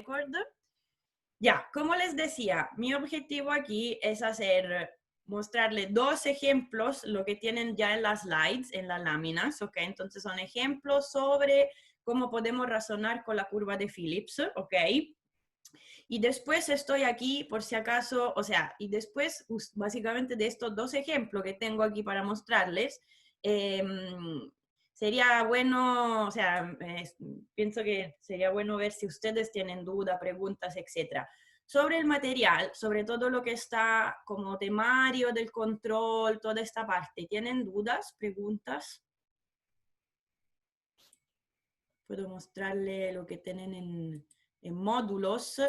record. Ya, como les decía, mi objetivo aquí es mostrarles dos ejemplos, lo que tienen ya en las slides, en las láminas, ¿ok? Entonces son ejemplos sobre cómo podemos razonar con la curva de Phillips, ¿ok? Y después estoy aquí, por si acaso, o sea, y después, básicamente de estos dos ejemplos que tengo aquí para mostrarles, sería bueno, o sea, pienso que sería bueno ver si ustedes tienen dudas, preguntas, etcétera. Sobre el material, sobre todo lo que está como temario del control, toda esta parte, ¿tienen dudas, preguntas? Puedo mostrarle lo que tienen en módulos.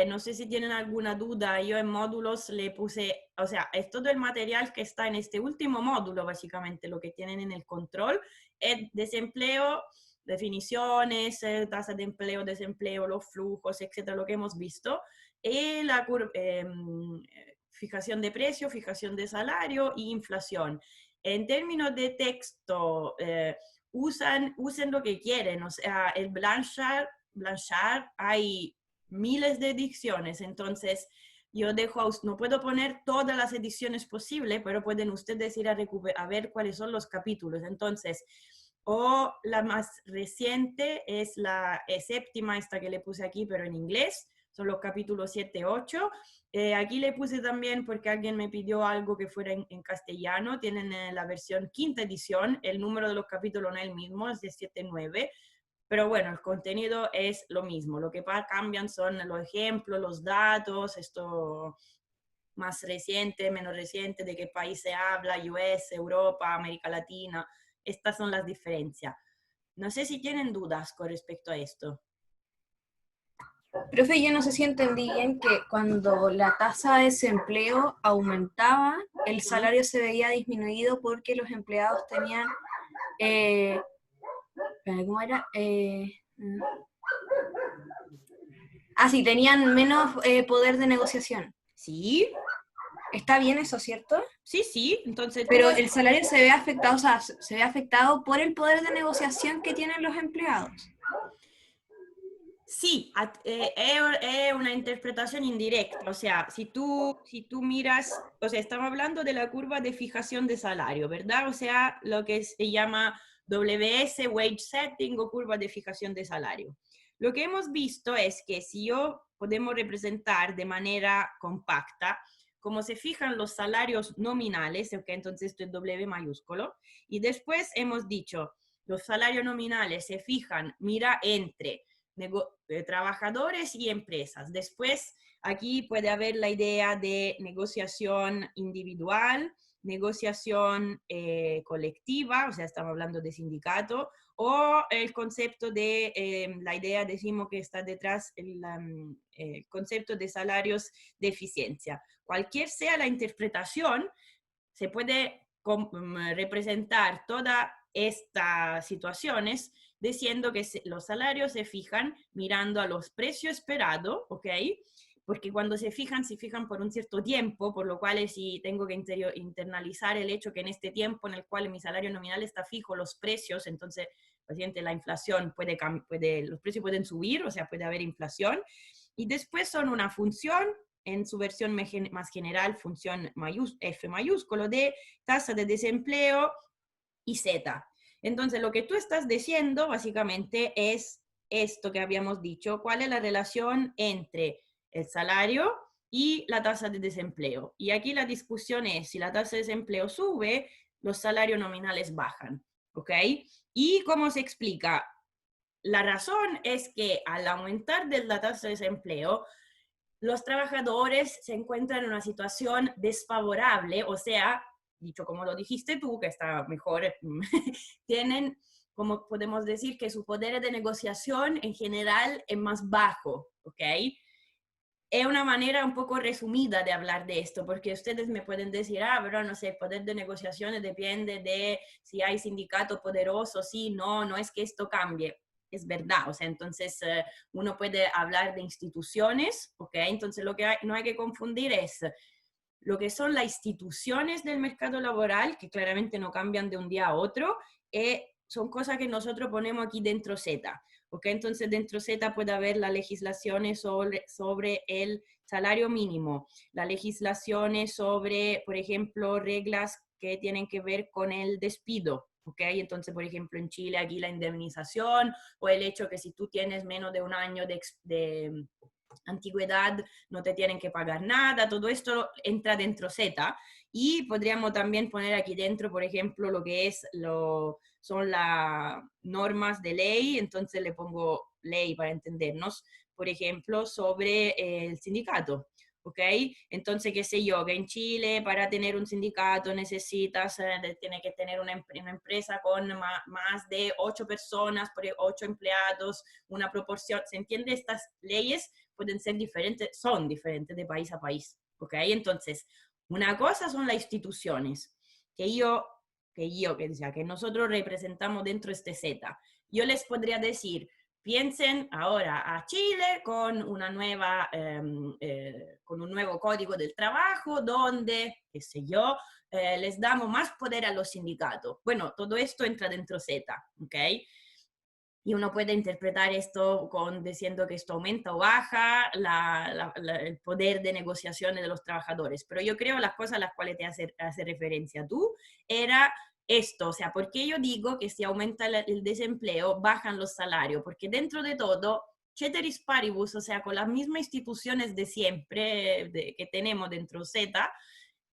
No sé si tienen alguna duda. Yo en módulos le puse, o sea, es todo el material que está en este último módulo, básicamente, lo que tienen en el control. Es desempleo, definiciones, tasa de empleo, desempleo, los flujos, etcétera, lo que hemos visto. Y la fijación de precio, fijación de salario y inflación. En términos de texto, usen lo que quieren, o sea, el Blanchard hay miles de ediciones, entonces yo dejo, no puedo poner todas las ediciones posibles, pero pueden ustedes ir a ver cuáles son los capítulos, entonces, o la más reciente es la séptima, esta que le puse aquí, pero en inglés, son los capítulos 7, 8. Aquí le puse también porque alguien me pidió algo que fuera en castellano. Tienen la versión quinta edición. El número de los capítulos no es el mismo, es de 7, 9. Pero bueno, el contenido es lo mismo. Lo que cambian son los ejemplos, los datos, esto más reciente, menos reciente, de qué país se habla, US, Europa, América Latina. Estas son las diferencias. No sé si tienen dudas con respecto a esto. Profe, yo no sé si entendí bien que cuando la tasa de desempleo aumentaba, el salario se veía disminuido porque los empleados tenían, ¿cómo era? Sí, tenían menos poder de negociación. Sí. ¿Está bien eso, cierto? Sí, sí, entonces pero el salario se ve afectado, o sea, se ve afectado por el poder de negociación que tienen los empleados. Sí, es una interpretación indirecta, o sea, si tú miras, o sea, estamos hablando de la curva de fijación de salario, ¿verdad? O sea, lo que se llama WS, Wage Setting o curva de fijación de salario. Lo que hemos visto es que si podemos representar de manera compacta cómo se fijan los salarios nominales, ¿ok? Entonces esto es W mayúsculo, y después hemos dicho, los salarios nominales se fijan, mira, entre trabajadores y empresas. Después, aquí puede haber la idea de negociación individual, negociación colectiva, o sea, estamos hablando de sindicato, o el concepto de, la idea, decimos que está detrás, el concepto de salarios de eficiencia. Cualquier sea la interpretación, se puede representar todas estas situaciones diciendo que los salarios se fijan mirando a los precios esperados, ¿ok? Porque cuando se fijan por un cierto tiempo, por lo cual si tengo que internalizar el hecho que en este tiempo en el cual mi salario nominal está fijo, los precios, entonces, paciente, la inflación los precios pueden subir, o sea, puede haber inflación, y después son una función, en su versión más general, función F mayúsculo de tasa de desempleo y Z. Entonces, lo que tú estás diciendo básicamente es esto que habíamos dicho, cuál es la relación entre el salario y la tasa de desempleo. Y aquí la discusión es, si la tasa de desempleo sube, los salarios nominales bajan, ¿ok? ¿Y cómo se explica? La razón es que al aumentar de la tasa de desempleo, los trabajadores se encuentran en una situación desfavorable, o sea, dicho como lo dijiste tú, que está mejor, tienen, como podemos decir, que su poder de negociación en general es más bajo, ¿ok? Es una manera un poco resumida de hablar de esto, porque ustedes me pueden decir, pero no sé, el poder de negociación depende de si hay sindicato poderoso, sí, no es que esto cambie. Es verdad, o sea, entonces uno puede hablar de instituciones, ¿ok? Entonces lo que no hay que confundir es lo que son las instituciones del mercado laboral, que claramente no cambian de un día a otro, son cosas que nosotros ponemos aquí dentro Z. ¿ok? Entonces dentro Z puede haber las legislaciones sobre el salario mínimo, las legislaciones sobre, por ejemplo, reglas que tienen que ver con el despido, ¿ok? Entonces, por ejemplo, en Chile aquí la indemnización o el hecho que si tú tienes menos de un año de antigüedad no te tienen que pagar nada, todo esto entra dentro Z y podríamos también poner aquí dentro, por ejemplo, lo que son las normas de ley, entonces le pongo ley para entendernos, por ejemplo, sobre el sindicato. ¿Ok? Entonces, qué sé yo, que en Chile para tener un sindicato necesitas, tiene que tener una empresa con más de 8 personas, por 8 empleados, una proporción, ¿se entiende? Estas leyes pueden ser diferentes, son diferentes de país a país, ¿ok? Entonces, una cosa son las instituciones, que nosotros representamos dentro de este Z. Yo les podría decir, piensen ahora a Chile con con un nuevo código del trabajo donde, qué sé yo, les damos más poder a los sindicatos. Bueno, todo esto entra dentro Z, ¿ok? Y uno puede interpretar esto diciendo que esto aumenta o baja el poder de negociaciones de los trabajadores. Pero yo creo las cosas a las cuales te hace referencia tú era esto, o sea, ¿por qué yo digo que si aumenta el desempleo, bajan los salarios? Porque dentro de todo, ceteris paribus, o sea, con las mismas instituciones de siempre que tenemos dentro Z,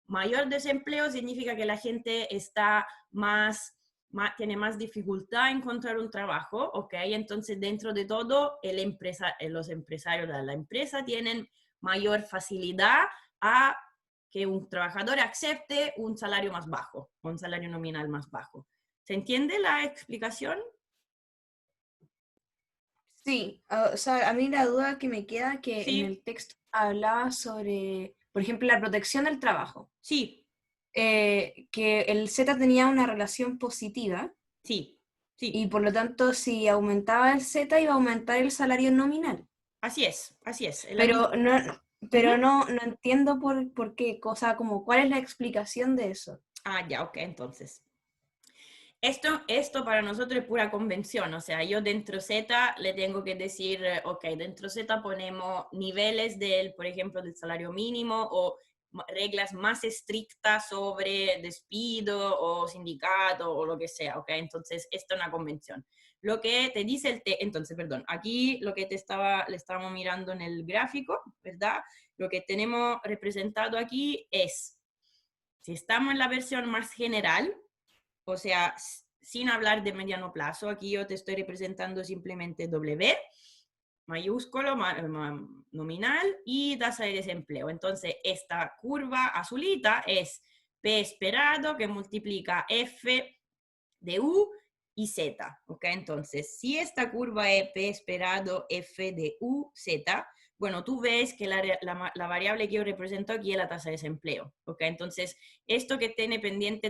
mayor desempleo significa que la gente está tiene más dificultad en encontrar un trabajo, ¿ok? Entonces, dentro de todo, los empresarios de la empresa tienen mayor facilidad a que un trabajador acepte un salario más bajo, un salario nominal más bajo. ¿Se entiende la explicación? Sí, o sea, a mí la duda que me queda que en Sí, el texto hablaba sobre, por ejemplo, la protección del trabajo, sí, que el Z tenía una relación positiva sí, y sí. por lo tanto si aumentaba el Z iba a aumentar el salario nominal. Así es, así es. Es la Pero misma. no, Ujú. no entiendo por qué, cosa como cuál es la explicación de eso. Ah, ya, ok, entonces. Esto para nosotros es pura convención, o sea, yo dentro Z le tengo que decir, ok, dentro Z ponemos niveles por ejemplo, del salario mínimo o reglas más estrictas sobre despido o sindicato o lo que sea, ok, entonces esto es una convención. Lo que te dice entonces, perdón, aquí lo que le estábamos mirando en el gráfico, ¿verdad? Lo que tenemos representado aquí es, si estamos en la versión más general, o sea, sin hablar de mediano plazo, aquí yo te estoy representando simplemente W, mayúsculo, nominal y tasa de desempleo. Entonces, esta curva azulita es P esperado que multiplica F de U y Z, ¿ok? Entonces, si esta curva es P esperado F de U, Z, bueno, tú ves que la variable que yo represento aquí es la tasa de desempleo, ¿ok? Entonces, esto que tiene pendiente,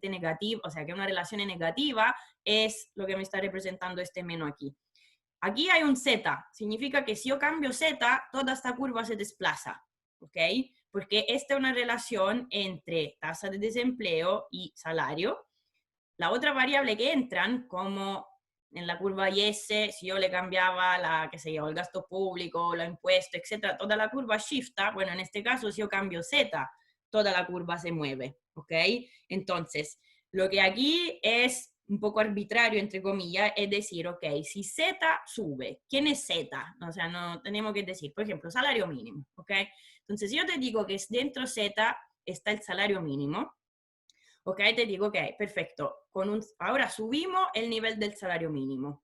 negativo, o sea, que una relación es negativa, es lo que me está representando este menos aquí. Aquí hay un Z, significa que si yo cambio Z, toda esta curva se desplaza, ¿ok? Porque esta es una relación entre tasa de desempleo y salario. La otra variable que entran, como en la curva YS, si yo le cambiaba qué sé yo, el gasto público, los impuestos, etcétera, toda la curva shifta, bueno, en este caso si yo cambio Z, toda la curva se mueve, ¿ok? Entonces, lo que aquí es un poco arbitrario, entre comillas, es decir, ok, si Z sube, ¿quién es Z? O sea, no tenemos que decir, por ejemplo, salario mínimo, ¿ok? Entonces, si yo te digo que dentro Z está el salario mínimo, ok, te digo, ok, perfecto, ahora subimos el nivel del salario mínimo.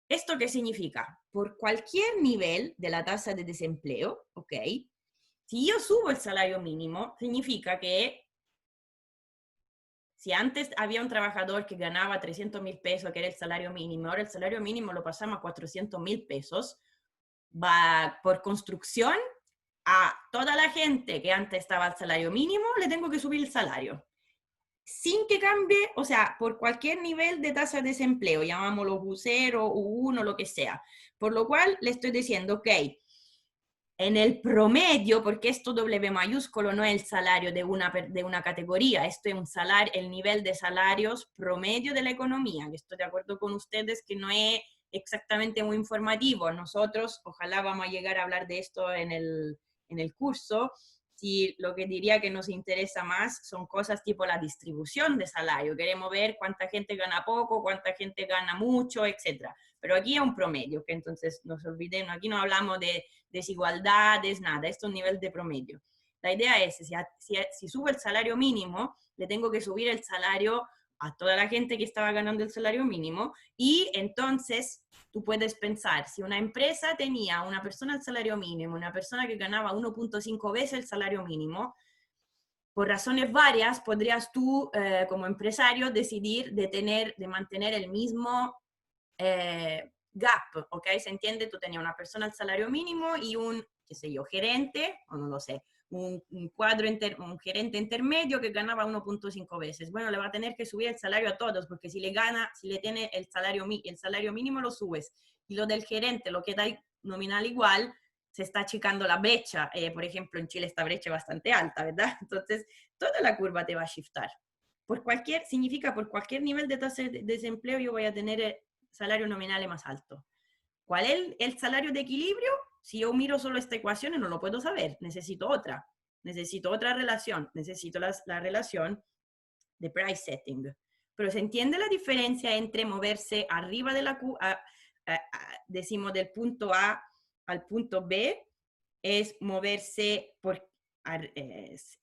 ¿Esto qué significa? Por cualquier nivel de la tasa de desempleo, ok, si yo subo el salario mínimo, significa que si antes había un trabajador que ganaba 300.000 pesos, que era el salario mínimo, ahora el salario mínimo lo pasamos a 400.000 pesos, va por construcción a toda la gente que antes estaba al salario mínimo, le tengo que subir el salario. Sin que cambie, o sea, por cualquier nivel de tasa de desempleo, llamámoslo U0, U1, lo que sea. Por lo cual le estoy diciendo, ok, en el promedio, porque esto W mayúsculo no es el salario de una categoría, esto es un salario, el nivel de salarios promedio de la economía. Estoy de acuerdo con ustedes que no es exactamente muy informativo. Nosotros, ojalá vamos a llegar a hablar de esto en el curso. Si lo que diría que nos interesa más son cosas tipo la distribución de salario. Queremos ver cuánta gente gana poco, cuánta gente gana mucho, etcétera. Pero aquí es un promedio, que entonces nos olvidemos, aquí no hablamos de desigualdades, nada, esto es un nivel de promedio. La idea es, si subo el salario mínimo, le tengo que subir el salario a toda la gente que estaba ganando el salario mínimo, y entonces tú puedes pensar, si una empresa tenía una persona al salario mínimo, una persona que ganaba 1.5 veces el salario mínimo, por razones varias, podrías tú como empresario decidir de mantener el mismo gap, ¿ok? ¿Se entiende? Tú tenías una persona al salario mínimo y un, qué sé yo, gerente, o no lo sé, un gerente intermedio que ganaba 1.5 veces. Bueno, le va a tener que subir el salario a todos, porque si le tiene el salario mínimo lo subes, y lo del gerente lo queda nominal igual, se está achicando la brecha. Por ejemplo, en Chile esta brecha es bastante alta, ¿verdad? Entonces, toda la curva te va a shiftar. Significa por cualquier nivel de tasa de desempleo yo voy a tener salario nominal más alto. ¿Cuál es el salario de equilibrio? Si yo miro solo esta ecuación no lo puedo saber, necesito otra relación, necesito la relación de price setting. Pero ¿se entiende la diferencia entre moverse arriba de decimos del punto A al punto B? Es moverse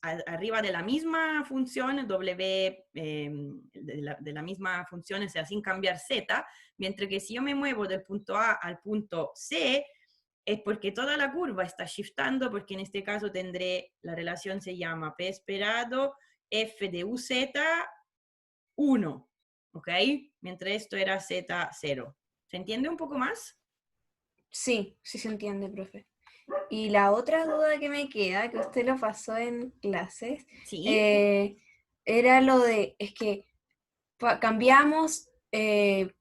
arriba de la misma función, W, de la misma función, o sea, sin cambiar Z, mientras que si yo me muevo del punto A al punto C, es porque toda la curva está shiftando, porque en este caso tendré, la relación se llama P esperado, F de UZ 1, ¿ok? Mientras esto era Z0. ¿Se entiende un poco más? Sí, sí se entiende, profe. Y la otra duda que me queda, que usted lo pasó en clases, Sí, era lo de, es que cambiamos,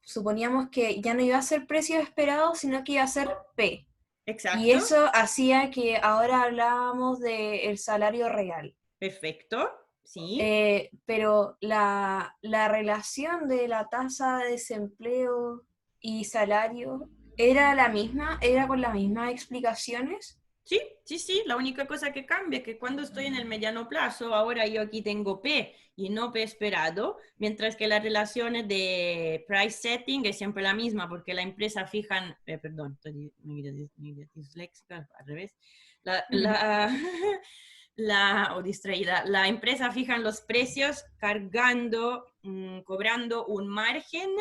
suponíamos que ya no iba a ser precio esperado, sino que iba a ser P. Y exacto. eso hacía que ahora hablábamos del salario real. Perfecto, sí. Pero la relación de la tasa de desempleo y salario era la misma, era con las mismas explicaciones. Sí, sí, sí, la única cosa que cambia es que cuando estoy en el mediano plazo, ahora yo aquí tengo P y no P esperado, mientras que las relaciones de price setting es siempre la misma, porque la empresa fijan, perdón, estoy medio disléxica, al revés, o distraída, la empresa fijan los precios cobrando un margen,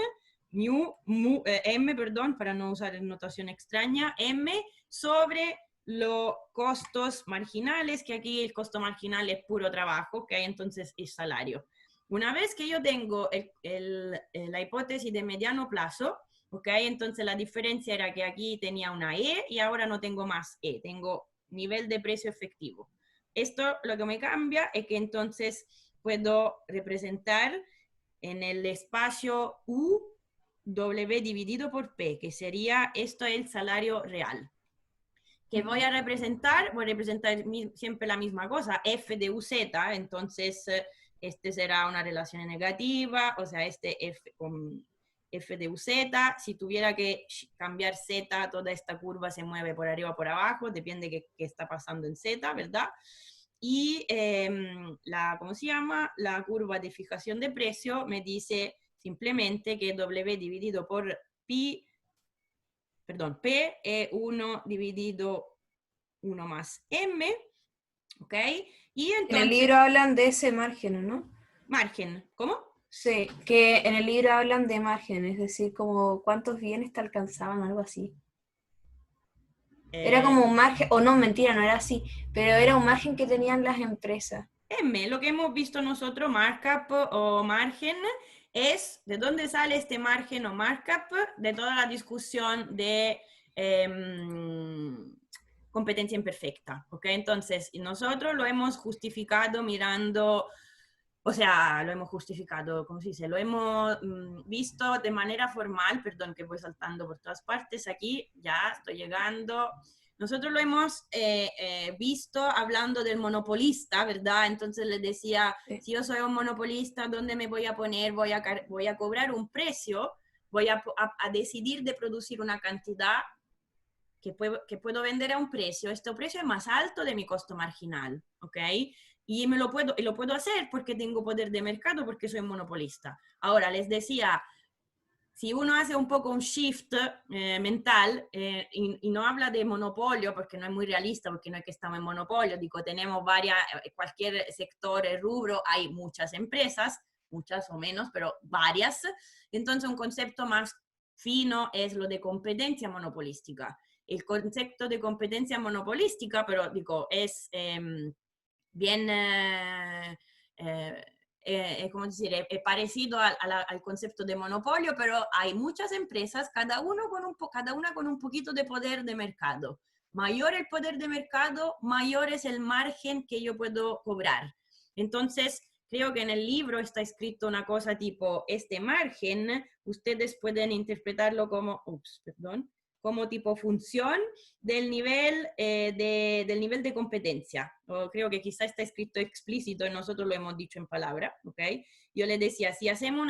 M, perdón, para no usar notación extraña, M sobre los costos marginales, que aquí el costo marginal es puro trabajo, que hay entonces es salario. Una vez que yo tengo la hipótesis de mediano plazo, ¿ok? Entonces la diferencia era que aquí tenía una E y ahora no tengo más E, tengo nivel de precio efectivo. Esto lo que me cambia es que entonces puedo representar en el espacio U W dividido por P, que sería esto es el salario real. Que voy a representar siempre la misma cosa, F de UZ, entonces este será una relación negativa, o sea, este F con F de UZ, si tuviera que cambiar Z, toda esta curva se mueve por arriba o por abajo, depende de qué está pasando en Z, ¿verdad? Y ¿cómo se llama? La curva de fijación de precio me dice simplemente que W dividido por Pi, perdón, P es 1 dividido 1 más M, ¿ok? Y En el entonces, libro hablan de ese margen, ¿no? margen, ¿cómo? Sí, que en el libro hablan de margen, es decir, como cuántos bienes te alcanzaban, algo así. Era Eh, como un margen, o no, mentira, no era así, pero era un margen que tenían las empresas. M, lo que hemos visto nosotros, markup o margen, es de dónde sale este margen o markup de toda la discusión de competencia imperfecta, ¿ok? Entonces, nosotros lo hemos justificado mirando, o sea, lo hemos justificado, ¿cómo se dice? Lo hemos visto de manera formal, perdón que voy saltando por todas partes aquí, ya estoy llegando. nosotros lo hemos visto hablando del monopolista, ¿verdad? Entonces les decía, si yo soy un monopolista, ¿dónde me voy a poner? Voy a cobrar un precio, voy a decidir de producir una cantidad que puedo vender a un precio. Este precio es más alto de mi costo marginal, ¿ok? Y lo puedo hacer porque tengo poder de mercado, porque soy monopolista. Ahora, les decía, si uno hace un poco un shift mental y no habla de monopolio, porque no es muy realista, porque no es que estamos en monopolio, digo, tenemos varias, cualquier sector, rubro, hay muchas empresas, muchas o menos, pero varias. Entonces, un concepto más fino es lo de competencia monopolística. El concepto de competencia monopolística, pero digo, es bien... ¿cómo decir? Es parecido al concepto de monopolio, pero hay muchas empresas, cada una con un poquito de poder de mercado. Mayor el poder de mercado, mayor es el margen que yo puedo cobrar. Entonces, creo que en el libro está escrito una cosa tipo, este margen, ustedes pueden interpretarlo como, como tipo función del nivel, del nivel de competencia. O creo que quizá está escrito explícito y nosotros lo hemos dicho en palabra, ¿ok? Yo le decía, si hacemos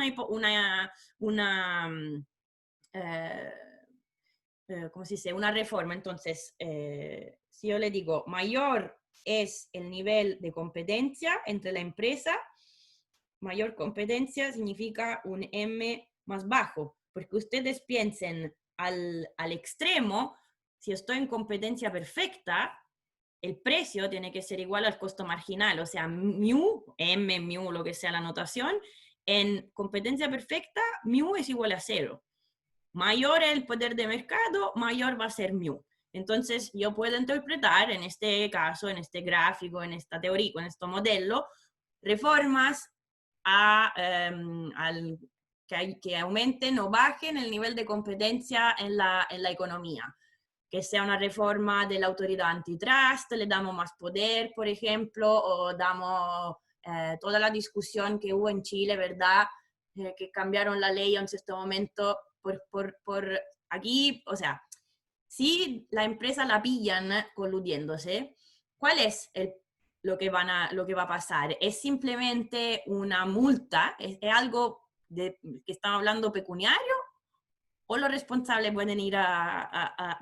¿cómo se dice? Una reforma, entonces, si yo le digo, mayor es el nivel de competencia entre la empresa, mayor competencia significa un M más bajo, porque ustedes piensen al extremo, si estoy en competencia perfecta, el precio tiene que ser igual al costo marginal, o sea, mu, m, mu, lo que sea la notación, en competencia perfecta, mu es igual a 0. Mayor el poder de mercado, mayor va a ser mu. Entonces, yo puedo interpretar en este caso, en este gráfico, en esta teoría, en este modelo, reformas que aumenten o bajen el nivel de competencia en la economía. Que sea una reforma de la autoridad antitrust, le damos más poder, por ejemplo, o damos toda la discusión que hubo en Chile, ¿verdad? Que cambiaron la ley en cierto momento por aquí, o sea, si la empresa la pillan coludiéndose, ¿cuál es lo que va a pasar? ¿Es simplemente una multa? ¿Es algo que estamos hablando pecuniario? ¿O los responsables pueden ir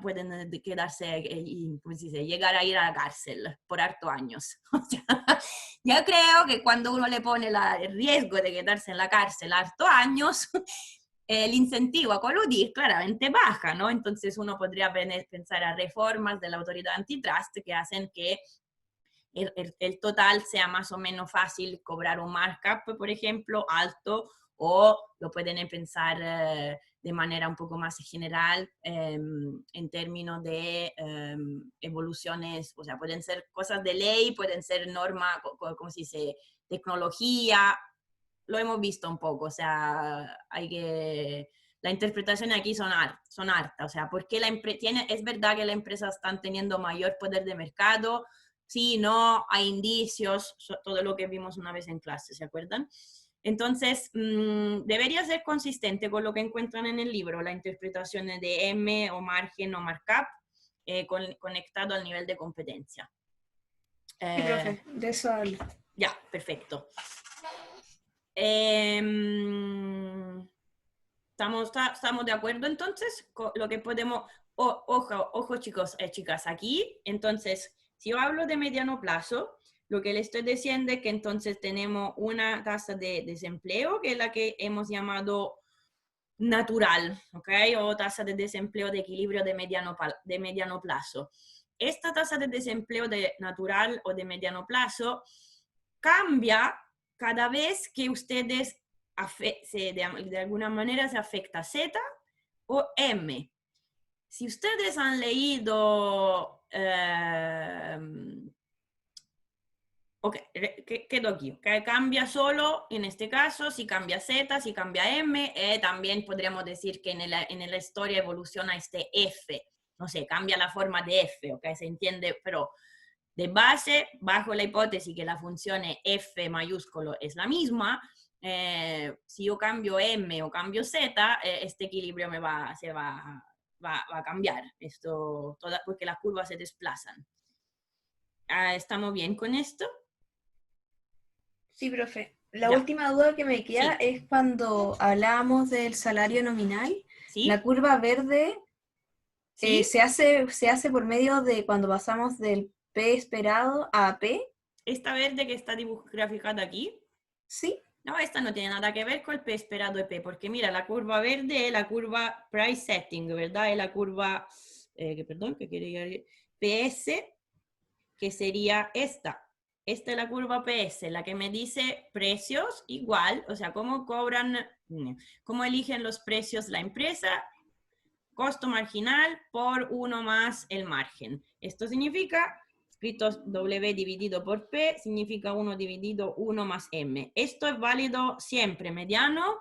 pueden quedarse y, ¿cómo se dice?, llegar a ir a la cárcel por hartos años? O sea, yo creo que cuando uno le pone el riesgo de quedarse en la cárcel hartos años, el incentivo a coludir claramente baja, ¿no? Entonces uno podría pensar a reformas de la autoridad antitrust que hacen que el total sea más o menos fácil cobrar un markup, por ejemplo, alto, o lo pueden pensar de manera un poco más general en términos de evoluciones, o sea, pueden ser cosas de ley, pueden ser normas, ¿cómo se dice?, tecnología, lo hemos visto un poco, o sea, la interpretación aquí son hartas, o sea, ¿por qué es verdad que las empresas están teniendo mayor poder de mercado? Sí, no, hay indicios, todo lo que vimos una vez en clase, ¿se acuerdan? Entonces, debería ser consistente con lo que encuentran en el libro, la interpretación de M o margen o markup, conectado al nivel de competencia. Sí, profe, de eso hablo. Ya, perfecto. ¿Estamos de acuerdo entonces? Con lo que podemos... ojo chicos, chicas, aquí, entonces, si yo hablo de mediano plazo, lo que le estoy diciendo es que entonces tenemos una tasa de desempleo, que es la que hemos llamado natural, ¿ok? O tasa de desempleo de equilibrio de mediano plazo. Esta tasa de desempleo natural o de mediano plazo cambia cada vez que ustedes de alguna manera se afecta Z o M. Si ustedes han leído... ok, quedo aquí. Cambia solo, en este caso, si cambia Z, si cambia M, también podríamos decir que en la historia evoluciona este F. No sé, cambia la forma de F, ¿ok? Se entiende, pero de base, bajo la hipótesis que la función F mayúsculo es la misma, si yo cambio M o cambio Z, este equilibrio va va a cambiar esto, porque las curvas se desplazan. ¿Estamos bien con esto? Sí, profe. La Ya, última duda que me queda sí, es cuando hablábamos del salario nominal, la sí, curva verde sí. se hace por medio de cuando pasamos del P esperado a P, Esta verde que está graficada aquí, ¿sí? no, esta no tiene nada que ver con el P esperado de P, porque mira, la curva verde es la curva price setting, ¿verdad? Es la curva, perdón, que quiere ir PS, que sería esta. Esta es la curva PS, la que me dice precios igual, o sea, cómo cobran, cómo eligen los precios la empresa, costo marginal por 1 más el margen. Esto significa, escrito W dividido por P, significa 1 dividido 1 más M. Esto es válido siempre, mediano,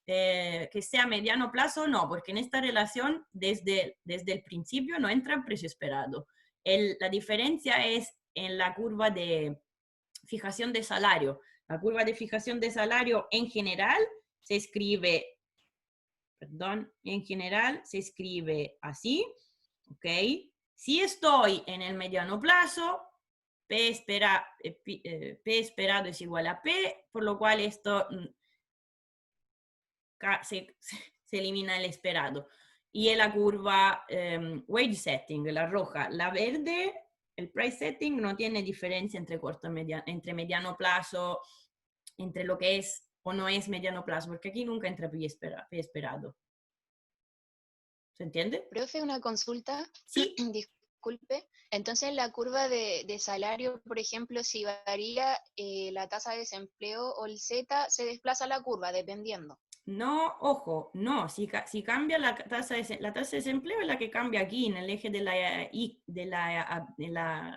que sea mediano plazo, no, porque en esta relación desde el principio no entra el precio esperado. La diferencia es en la curva de fijación de salario. La curva de fijación de salario en general se escribe, perdón, en general se escribe así, ¿ok? Si estoy en el mediano plazo, P esperado es igual a P, por lo cual esto se elimina el esperado. Y en la curva wage setting, la roja, la verde, el price setting no tiene diferencia entre corto y entre mediano plazo, entre lo que es o no es mediano plazo, porque aquí nunca entra P esperado. ¿Se entiende? Profe, una consulta, Sí, disculpe. Entonces, la curva de salario, por ejemplo, si varía la tasa de desempleo o el Z, se desplaza la curva, dependiendo. no, ojo, no, si cambia la tasa de desempleo es la que cambia aquí en el eje de la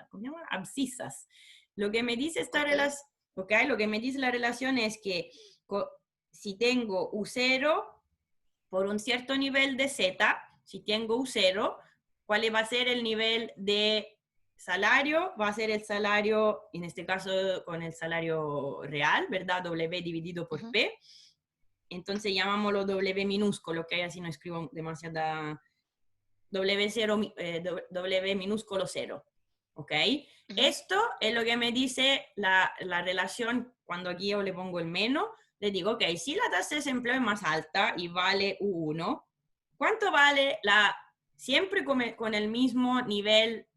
¿cómo se llama? Abscisas. Lo que me dice esta Ok. relación, okay, lo que me dice la relación es que si tengo U0 por un cierto nivel de Z, si tengo U0, ¿cuál va a ser el nivel de salario? Va a ser el salario, en este caso con el salario real, ¿verdad? W dividido por Ujú. P. Entonces llamámoslo W minúsculo, que así no escribo demasiada W0, W minúsculo 0. ¿Ok? Ujú. Esto es lo que me dice la relación cuando aquí yo le pongo el menos. Le digo, ok, si la tasa de desempleo es más alta y vale U1, ¿cuánto vale siempre con el mismo nivel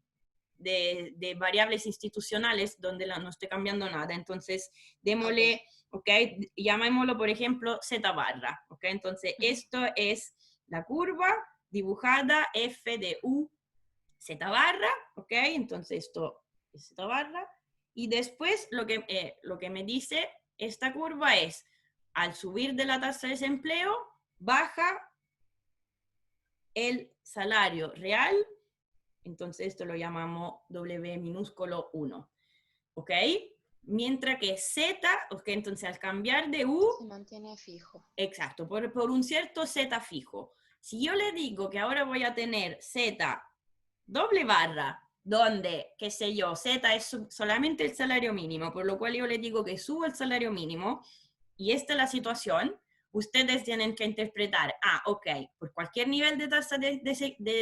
de variables institucionales donde no estoy cambiando nada? Entonces, démosle, ok, llamémoslo por ejemplo Z barra, ok, entonces Ujú. esto es la curva dibujada F de U Z barra, ok, entonces esto es Z barra, y después lo que me dice esta curva es, al subir de la tasa de desempleo, baja el salario real. Entonces esto lo llamamos W minúsculo 1, ¿ok? Mientras que Z, ok, entonces al cambiar de U, Se mantiene fijo. exacto, por un cierto Z fijo. Si yo le digo que ahora voy a tener Z doble barra, donde, qué sé yo, Z es solamente el salario mínimo, por lo cual yo le digo que subo el salario mínimo, y esta es la situación, ustedes tienen que interpretar, ok, por cualquier nivel de tasa de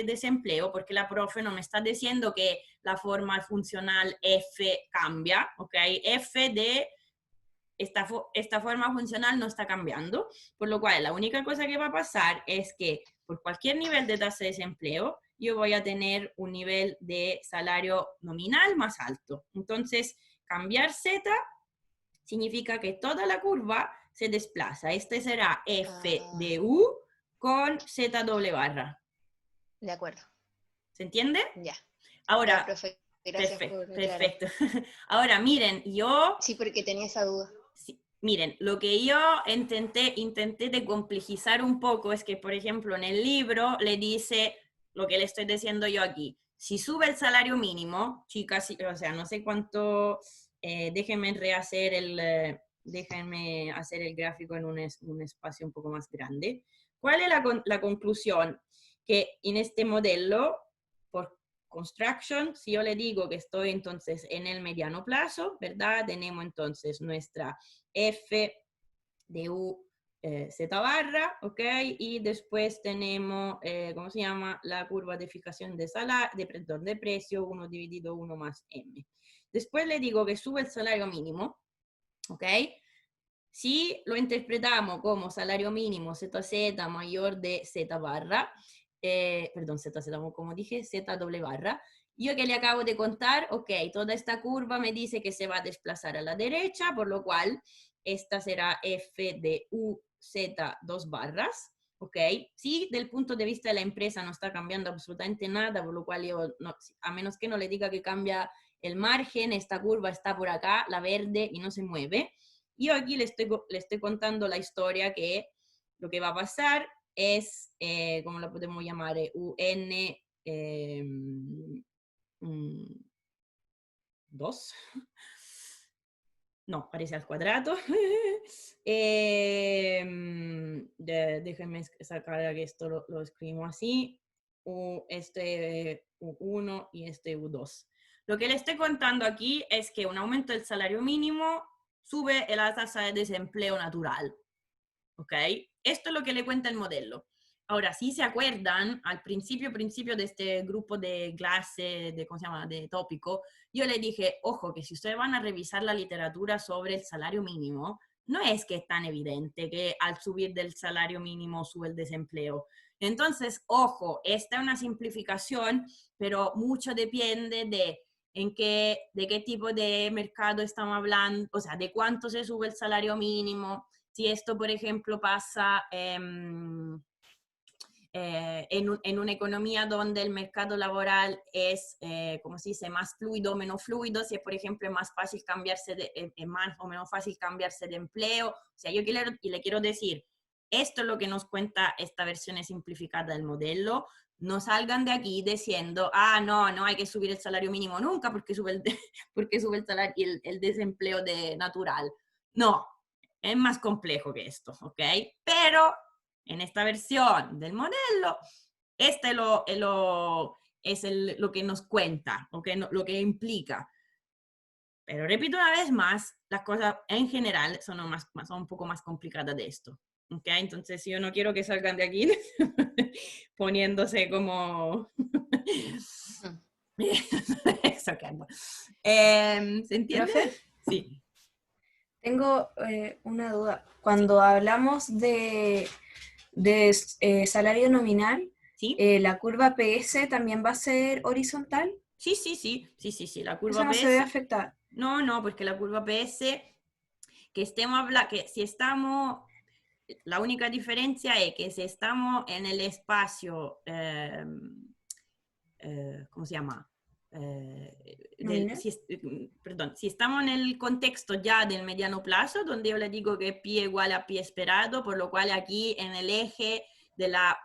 desempleo, porque la profe no me está diciendo que la forma funcional F cambia, ok, F de esta forma funcional no está cambiando, por lo cual la única cosa que va a pasar es que por cualquier nivel de tasa de desempleo, yo voy a tener un nivel de salario nominal más alto. Entonces, cambiar Z significa que toda la curva se desplaza. Este será F Ah, de U con Z doble barra. de acuerdo. ¿Se entiende? Ya. Ya, Ahora, profe, gracias perfecto, por aclarar. perfecto. Ahora, miren, yo Sí, porque tenía esa duda. sí, miren, lo que yo intenté de complejizar un poco es que, por ejemplo, en el libro le dice lo que le estoy diciendo yo aquí. Si sube el salario mínimo, chicas, o sea, no sé cuánto, déjenme hacer el gráfico en un espacio un poco más grande. ¿Cuál es la conclusión? Que en este modelo, por construction, si yo le digo que estoy entonces en el mediano plazo, ¿verdad? Tenemos entonces nuestra F de U Z barra, ¿ok? Y después tenemos, ¿cómo se llama? La curva de fijación de precio, 1 dividido 1 más M. Después le digo que sube el salario mínimo, ¿ok? Si lo interpretamos como salario mínimo ZZ mayor de Z barra, perdón, ZZ, como dije, Z doble barra, yo que le acabo de contar, ok, toda esta curva me dice que se va a desplazar a la derecha, por lo cual esta será F de UZ dos barras, ok. Si del punto de vista de la empresa no está cambiando absolutamente nada, por lo cual yo, no, a menos que no le diga que cambia el margen, esta curva está por acá, la verde, y no se mueve. Yo aquí le estoy contando la historia que lo que va a pasar es, ¿cómo la podemos llamar? UN 2. No, parece al cuadrado. Déjenme sacar que esto lo escribo así. Este U1 y este U2. Lo que le estoy contando aquí es que un aumento del salario mínimo sube la tasa de desempleo natural. ¿Ok? Esto es lo que le cuenta el modelo. Ahora, si se acuerdan, al principio de este grupo de clase, de, ¿cómo se llama?, de tópico, yo le dije, ojo, que si ustedes van a revisar la literatura sobre el salario mínimo, no es que es tan evidente que al subir del salario mínimo sube el desempleo. Entonces, ojo, esta es una simplificación, pero mucho depende de qué tipo de mercado estamos hablando, o sea, de cuánto se sube el salario mínimo. Si esto, por ejemplo, pasa en una economía donde el mercado laboral es, como se dice, más fluido o menos fluido, si es, por ejemplo, es más fácil más o menos fácil cambiarse de empleo. O sea, yo le quiero decir, esto es lo que nos cuenta esta versión simplificada del modelo. No salgan de aquí diciendo, no hay que subir el salario mínimo nunca porque sube el salario y el desempleo natural. No, es más complejo que esto, ¿ok? Pero en esta versión del modelo, este es lo que nos cuenta, ¿okay? Lo que implica. Pero repito una vez más, las cosas en general son un poco más complicadas de esto. ¿Okay? Entonces yo no quiero que salgan de aquí poniéndose como... ¿Se entiende? ¿Profe? Sí. Tengo una duda. Cuando hablamos de salario nominal, ¿Sí? ¿la curva PS también va a ser horizontal? Sí, la curva Eso no PS... se ve afectada. No, porque la curva PS, que si estamos, la única diferencia es que si estamos en el espacio, ¿cómo se llama? Si estamos en el contexto ya del mediano plazo, donde yo le digo que pi igual a pi esperado, por lo cual aquí en el eje de las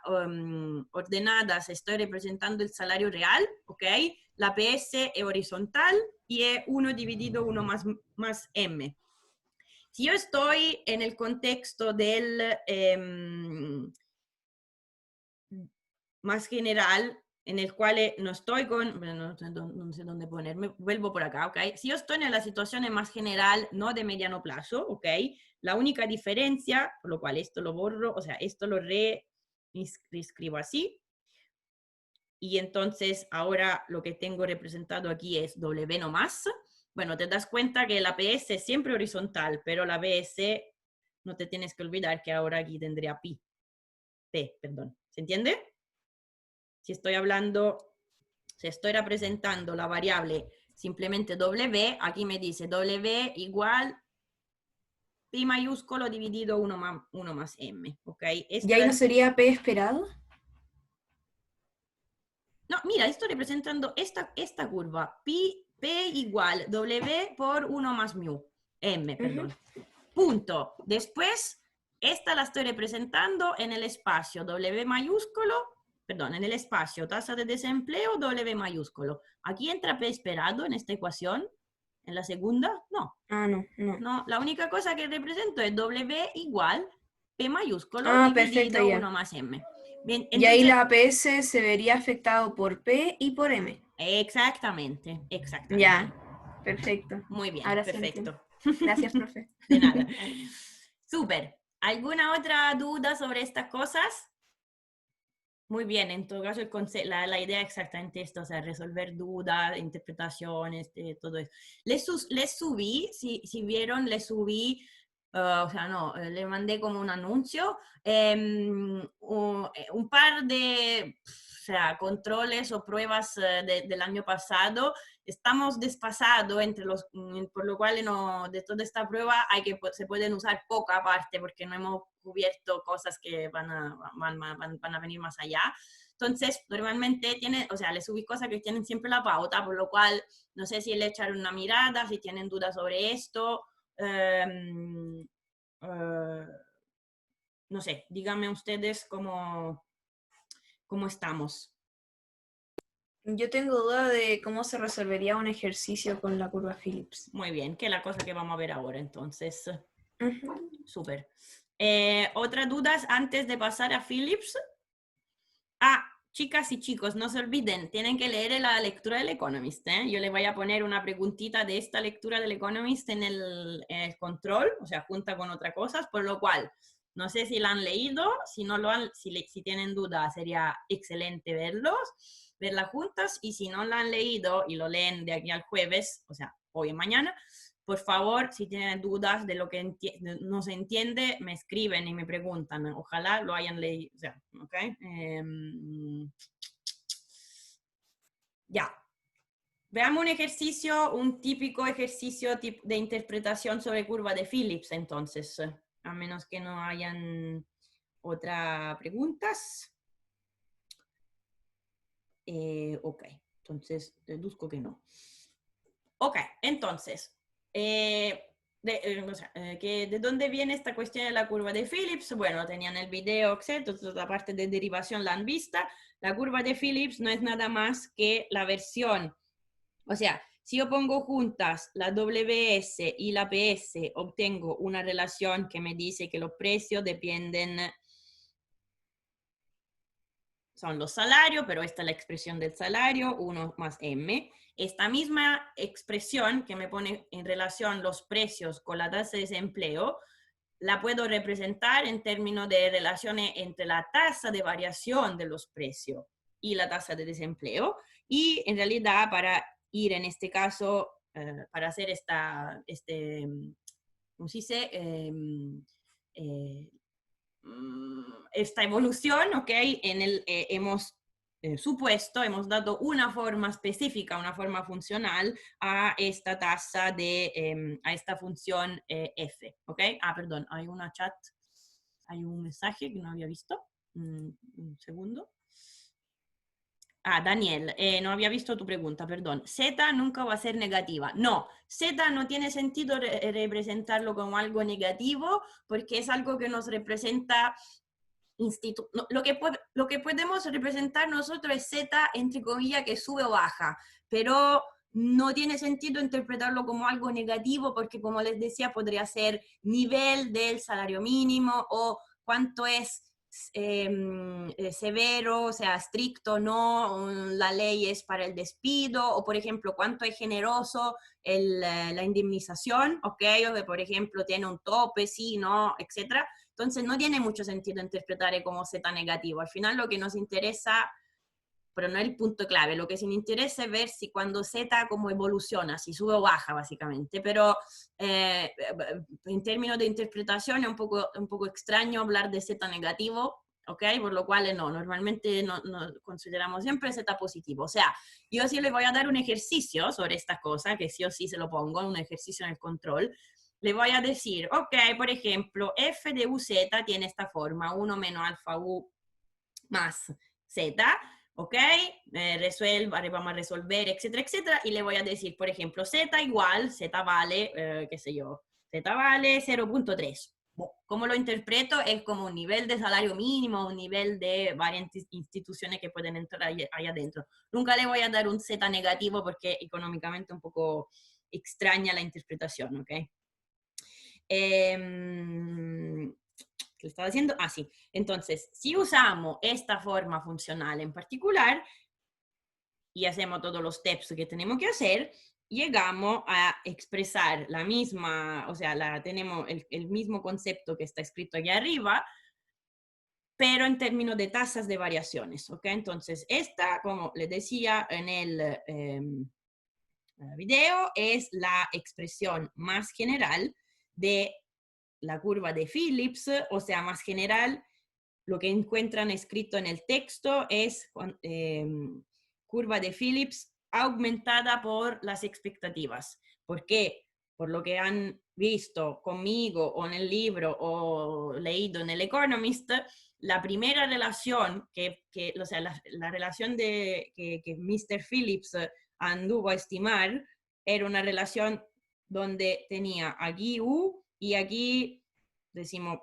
ordenadas estoy representando el salario real, ¿ok? La PS es horizontal y es 1 dividido 1 más M. Si yo estoy en el contexto del más general, en el cual no estoy con, no sé dónde ponerme, vuelvo por acá, ¿ok? Si yo estoy en la situación más general, no de mediano plazo, ¿ok? La única diferencia, por lo cual esto lo borro, o sea, esto lo reescribo así, y entonces ahora lo que tengo representado aquí es W no más. Bueno, te das cuenta que la PS es siempre horizontal, pero la PS, no te tienes que olvidar que ahora aquí tendría P, perdón. ¿Se entiende? Si estoy representando la variable simplemente W, aquí me dice W igual Pi mayúsculo dividido 1 más M, ¿ok? ¿Y ahí no sería P esperado? No, mira, estoy representando esta curva. P igual W por 1 más mu. M, perdón. Punto. Después, esta la estoy representando en el espacio W mayúsculo, perdón, en el espacio tasa de desempleo W mayúsculo. ¿Aquí entra P esperado en esta ecuación? ¿En la segunda? No. No. No, la única cosa que represento es W igual P mayúsculo perfecto, dividido ya. 1 más M. Bien, entonces, y ahí la APS se vería afectado por P y por M. Exactamente. Ya, perfecto. Muy bien, ahora perfecto. Sí. Gracias, profe. De nada. Súper. ¿Alguna otra duda sobre estas cosas? Muy bien, en todo caso la idea es exactamente esto, o sea, resolver dudas, interpretaciones, todo eso. Les subí, si vieron, les subí, o sea, no, le mandé como un anuncio, un par de, o sea, controles o pruebas del año pasado. Estamos desfasados entre los, por lo cual no, de toda esta prueba se pueden usar poca parte porque no hemos cubierto cosas que van a venir más allá. Entonces, normalmente tienen, o sea, les subí cosas que tienen siempre la pauta, por lo cual no sé si le echaré una mirada, si tienen dudas sobre esto. No sé, díganme ustedes cómo estamos. Yo tengo duda de cómo se resolvería un ejercicio con la curva Phillips. Muy bien, que es la cosa que vamos a ver ahora, entonces. Súper. ¿Otras dudas antes de pasar a Phillips? Ah, chicas y chicos, no se olviden, tienen que leer la lectura del Economist. Yo les voy a poner una preguntita de esta lectura del Economist en el control, o sea, junta con otras cosas, por lo cual, no sé si la han leído, si no lo han, si tienen duda, sería excelente verlas juntas, y si no la han leído y lo leen de aquí al jueves, o sea, hoy y mañana, por favor, si tienen dudas de lo que no se entiende, me escriben y me preguntan. Ojalá lo hayan leído. O sea, ¿ok? Ya. Veamos un ejercicio, un típico ejercicio de interpretación sobre curva de Phillips, entonces. A menos que no hayan otras preguntas. Ok, entonces deduzco que no. Ok, entonces, ¿de dónde viene esta cuestión de la curva de Phillips? Bueno, tenían el video, etc. Toda la parte de derivación la han vista. La curva de Phillips no es nada más que la versión. O sea, si yo pongo juntas la WS y la PS, obtengo una relación que me dice que los precios dependen, son los salarios, pero esta es la expresión del salario, 1 más M. Esta misma expresión que me pone en relación los precios con la tasa de desempleo, la puedo representar en términos de relaciones entre la tasa de variación de los precios y la tasa de desempleo. Y en realidad, para ir en este caso, para hacer ¿cómo se dice? Esta evolución, ¿ok? Hemos supuesto, hemos dado una forma específica, una forma funcional a esta tasa a esta función f, ¿ok? Ah, perdón, hay una chat, hay un mensaje que no había visto. Un segundo. Ah, Daniel, no había visto tu pregunta, perdón. Z nunca va a ser negativa. No, Z no tiene sentido representarlo como algo negativo porque es algo que nos representa no, lo que podemos representar nosotros es Z, entre comillas, que sube o baja, pero no tiene sentido interpretarlo como algo negativo porque, como les decía, podría ser nivel del salario mínimo o cuánto es severo, o sea, estricto, no, la ley es para el despido, o por ejemplo, cuánto es generoso la indemnización, ok, o que por ejemplo tiene un tope, sí, no, etcétera. Entonces no tiene mucho sentido interpretar como Z negativo. Al final lo que nos interesa, pero no es el punto clave, lo que sí nos interesa es ver si cuando Z como evoluciona, si sube o baja básicamente, pero en términos de interpretación es un poco extraño hablar de Z negativo, ¿ok? Por lo cual no, normalmente no consideramos siempre Z positivo. O sea, yo sí les voy a dar un ejercicio sobre esta cosa, que sí o sí se lo pongo, un ejercicio en el control. Le voy a decir, ok, por ejemplo, f de uz tiene esta forma, 1 menos alfa u más z, ok, vamos a resolver, etcétera, etcétera, y le voy a decir, por ejemplo, z igual, z vale, qué sé yo, z vale 0.3. ¿Cómo lo interpreto? Es como un nivel de salario mínimo, un nivel de varias instituciones que pueden entrar ahí adentro. Nunca le voy a dar un z negativo porque económicamente es un poco extraña la interpretación, ¿ok? ¿Qué estaba diciendo? Ah, sí. Entonces, si usamos esta forma funcional en particular, y hacemos todos los steps que tenemos que hacer, llegamos a expresar la misma, o sea, tenemos el mismo concepto que está escrito aquí arriba, pero en términos de tasas de variaciones, ¿ok? Entonces, esta, como les decía en el video, es la expresión más general de la curva de Phillips, o sea, más general, lo que encuentran escrito en el texto es curva de Phillips aumentada por las expectativas. ¿Por qué? Por lo que han visto conmigo o en el libro o leído en el Economist, la primera relación o sea, la relación que Mr. Phillips anduvo a estimar era una relación donde tenía aquí U y aquí, decimos,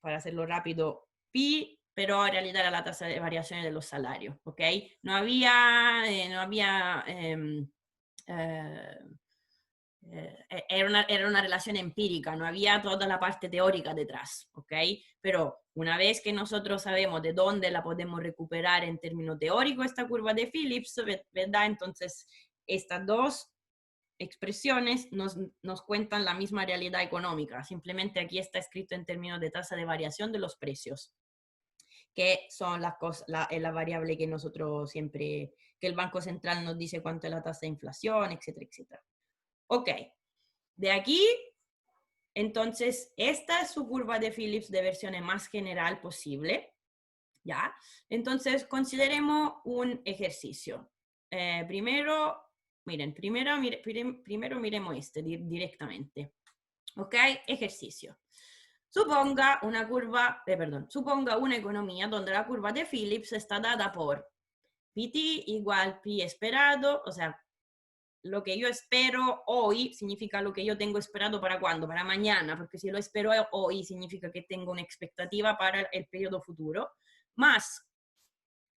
para hacerlo rápido, pi, pero en realidad era la tasa de variaciones de los salarios, ¿ok? No había, era una relación empírica, no había toda la parte teórica detrás, ¿ok? Pero una vez que nosotros sabemos de dónde la podemos recuperar en términos teóricos, esta curva de Phillips, ¿verdad? Entonces, estas dos expresiones nos cuentan la misma realidad económica, simplemente aquí está escrito en términos de tasa de variación de los precios, que son la variable que nosotros siempre, que el Banco Central nos dice cuánto es la tasa de inflación, etcétera, etcétera. Ok, de aquí, entonces, esta es su curva de Phillips de versión más general posible, ¿ya? Entonces, consideremos un ejercicio. Primero miremos este directamente. ¿Ok? Ejercicio. Suponga una economía donde la curva de Phillips está dada por PT igual Pi esperado, o sea, lo que yo espero hoy significa lo que yo tengo esperado para cuándo, para mañana, porque si lo espero hoy significa que tengo una expectativa para el periodo futuro, más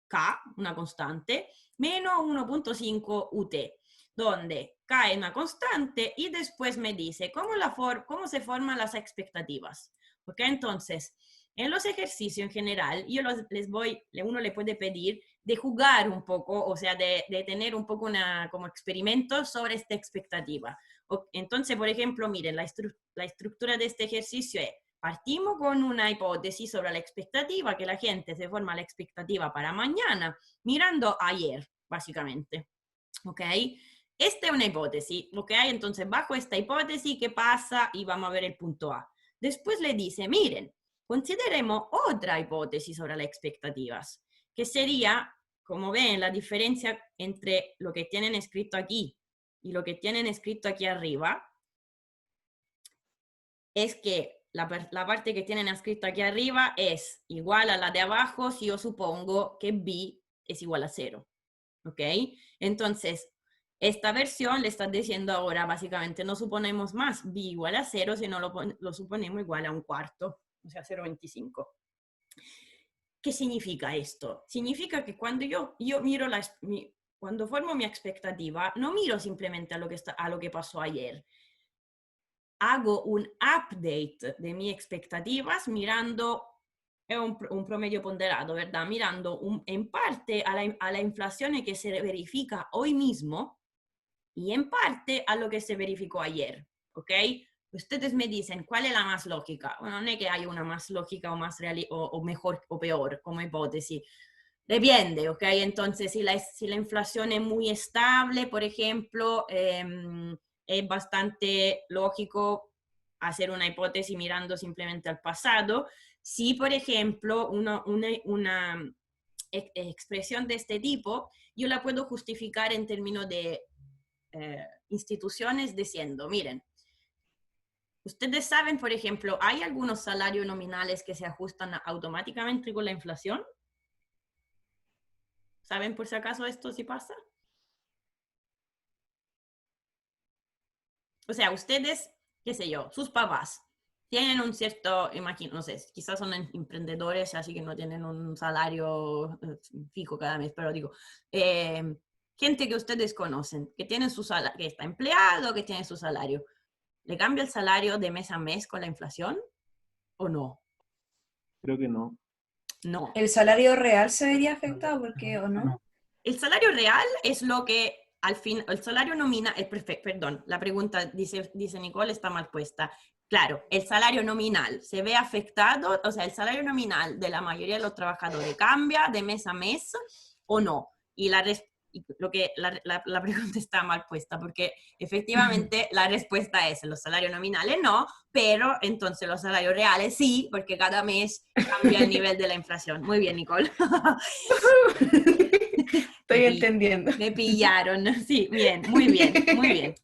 K, una constante, menos 1.5 UT, donde K es una constante y después me dice cómo se forman las expectativas. ¿Ok? Entonces, en los ejercicios en general, uno le puede pedir de jugar un poco, o sea, de tener un poco como experimento sobre esta expectativa. Entonces, por ejemplo, miren, la estructura de este ejercicio es: partimos con una hipótesis sobre la expectativa, que la gente se forma la expectativa para mañana, mirando ayer, básicamente. ¿Ok? Esta es una hipótesis, ¿ok? Entonces, bajo esta hipótesis, ¿qué pasa? Y vamos a ver el punto A. Después le dice, miren, consideremos otra hipótesis sobre las expectativas, que sería, como ven, la diferencia entre lo que tienen escrito aquí y lo que tienen escrito aquí arriba, es que la parte que tienen escrito aquí arriba es igual a la de abajo si yo supongo que B es igual a 0. ¿Ok? Entonces, esta versión le está diciendo ahora, básicamente, no suponemos más B igual a 0, sino lo suponemos igual a un cuarto, o sea, 0,25. ¿Qué significa esto? Significa que cuando yo miro cuando formo mi expectativa, no miro simplemente a lo que pasó ayer. Hago un update de mis expectativas mirando, es un promedio ponderado, ¿verdad? Mirando en parte a la inflación que se verifica hoy mismo y en parte a lo que se verificó ayer, ¿ok? Ustedes me dicen, ¿cuál es la más lógica? Bueno, no es que haya una más lógica o más real o mejor o peor como hipótesis. Depende, ¿ok? Entonces, si la inflación es muy estable, por ejemplo, es bastante lógico hacer una hipótesis mirando simplemente al pasado. Si, por ejemplo, una expresión de este tipo, yo la puedo justificar en términos de instituciones diciendo, miren, ustedes saben, por ejemplo, hay algunos salarios nominales que se ajustan automáticamente con la inflación. ¿Saben por si acaso esto sí pasa? O sea, ustedes, qué sé yo, sus papás tienen un cierto, imagino, no sé, quizás son emprendedores, así que no tienen un salario fijo cada mes, pero digo, gente que ustedes conocen, que tienen su salario, que está empleado, que tiene su salario, ¿le cambia el salario de mes a mes con la inflación o no? Creo que no. No. ¿El salario real se vería afectado? ¿Por qué o no? el salario real es lo que al fin, el salario nominal, perdón, la pregunta, dice Nicole, está mal puesta. Claro, el salario nominal se ve afectado, o sea, el salario nominal de la mayoría de los trabajadores cambia de mes a mes o no. Y la pregunta está mal puesta, porque efectivamente la respuesta es los salarios nominales no, pero entonces los salarios reales sí, porque cada mes cambia el nivel de la inflación. Muy bien, Nicole. Estoy entendiendo. Me pillaron. Sí, bien, muy bien, muy bien.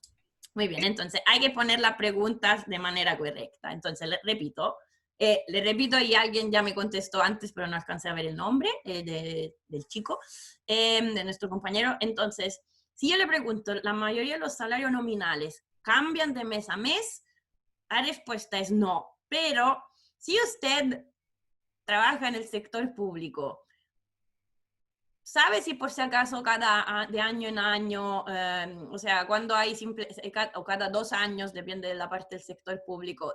Muy bien, entonces hay que poner las preguntas de manera correcta. Entonces, le repito, y alguien ya me contestó antes, pero no alcancé a ver el nombre del chico, de nuestro compañero. Entonces, si yo le pregunto, ¿la mayoría de los salarios nominales cambian de mes a mes? La respuesta es no. Pero si usted trabaja en el sector público, ¿sabe si por si acaso de año en año, o sea, cuando hay o cada 2 años, depende de la parte del sector público,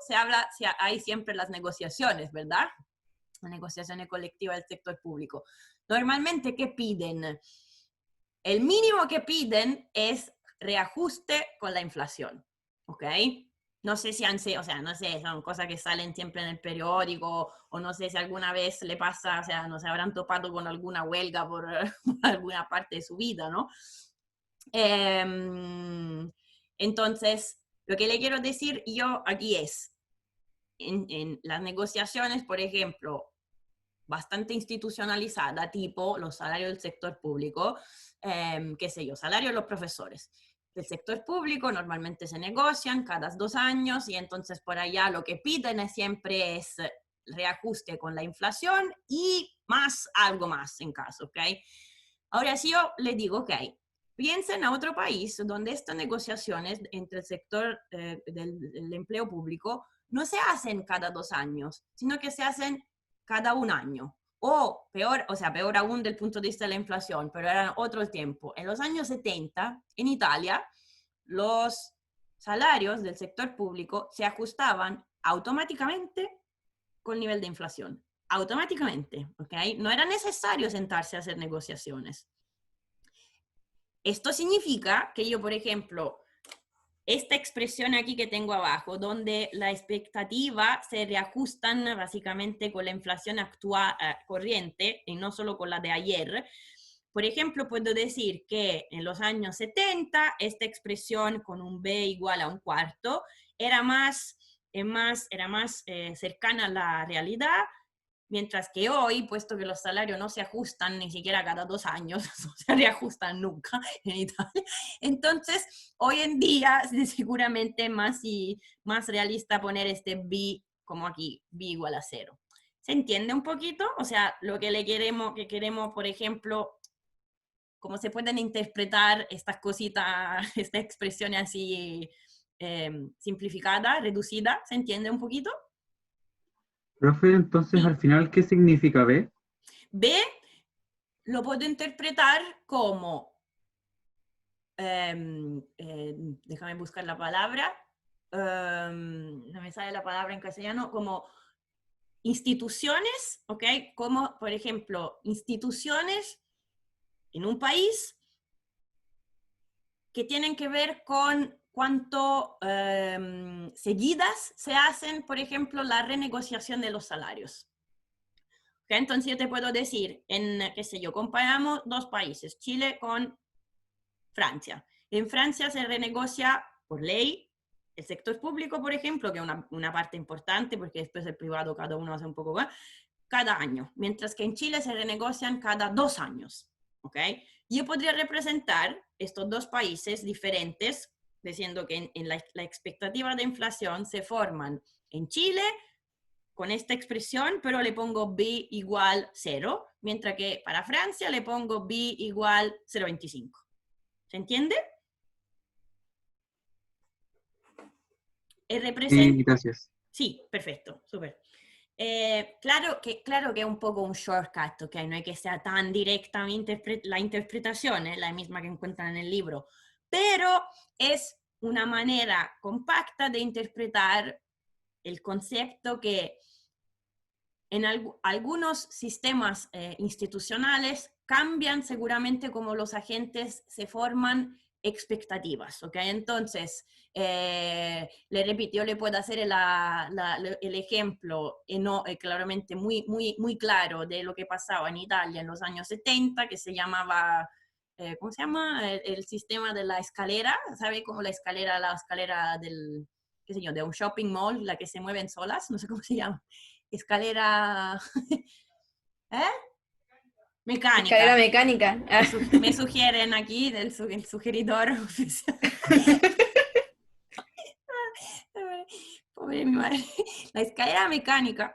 hay siempre las negociaciones, ¿verdad? Las negociaciones colectivas del sector público. Normalmente, ¿qué piden? El mínimo que piden es reajuste con la inflación, ¿ok? No sé si o sea, no sé, son cosas que salen siempre en el periódico, o no sé si alguna vez le pasa, o sea, no se habrán topado con alguna huelga por alguna parte de su vida, ¿no? Entonces, lo que le quiero decir yo aquí es, en las negociaciones, por ejemplo, bastante institucionalizada, tipo los salarios del sector público, qué sé yo, salarios de los profesores del sector público normalmente se negocian cada 2 años y entonces por allá lo que piden siempre es reajuste con la inflación y más, algo más en caso, ¿ok? Ahora, si yo le digo, ok, piensen a otro país donde estas negociaciones entre el sector del empleo público no se hacen cada 2 años, sino que se hacen cada 1 año. O peor, o sea, peor aún del punto de vista de la inflación, pero era otro tiempo. En los años 70, en Italia, los salarios del sector público se ajustaban automáticamente con el nivel de inflación. Automáticamente, ¿ok? No era necesario sentarse a hacer negociaciones. Esto significa que yo, por ejemplo, esta expresión aquí que tengo abajo, donde la expectativa se reajustan básicamente con la inflación actual corriente y no solo con la de ayer. Por ejemplo, puedo decir que en los años 70 esta expresión con un B igual a un cuarto era más cercana a la realidad, mientras que hoy, puesto que los salarios no se ajustan ni siquiera cada 2 años, no se reajustan nunca en Italia, entonces hoy en día es seguramente más realista poner este B como aquí, B igual a 0. ¿Se entiende un poquito? O sea, lo que queremos, por ejemplo, cómo se pueden interpretar estas cositas, estas expresiones así simplificadas, reducidas, ¿se entiende un poquito? Profe, entonces Sí. al final, ¿qué significa B? B lo puedo interpretar como, déjame buscar la palabra, no me sale la palabra en castellano, como instituciones, ¿ok? Como, por ejemplo, instituciones en un país que tienen que ver con cuánto seguidas se hacen, por ejemplo, la renegociación de los salarios. ¿Okay? Entonces yo te puedo decir, qué sé yo, comparamos 2 países, Chile con Francia. En Francia se renegocia por ley el sector público, por ejemplo, que es una parte importante, porque después el privado cada uno hace un poco más, cada año, mientras que en Chile se renegocian cada 2 años. ¿Ok? Yo podría representar estos 2 países diferentes, diciendo que en la expectativa de inflación se forman en Chile con esta expresión, pero le pongo B igual 0, mientras que para Francia le pongo B igual 0,25. ¿Se entiende? Gracias. Sí, perfecto, súper. Claro que es un poco un shortcut, ¿ok? No es que sea tan directa la interpretación, es la misma que encuentran en el libro, pero es una manera compacta de interpretar el concepto que en algunos sistemas institucionales cambian seguramente como los agentes se forman expectativas, ¿ok? Entonces, le repito, yo le puedo hacer el ejemplo claramente muy claro de lo que pasaba en Italia en los años 70, que se llamaba, ¿cómo se llama? El sistema de la escalera, ¿sabe? Como la escalera del, qué sé yo, de un shopping mall, la que se mueven solas, no sé cómo se llama. Escalera... ¿Eh? Mecánica. Escalera mecánica. Ah. Me sugieren aquí el sugeridor oficial. Pobre mi madre. La escalera mecánica.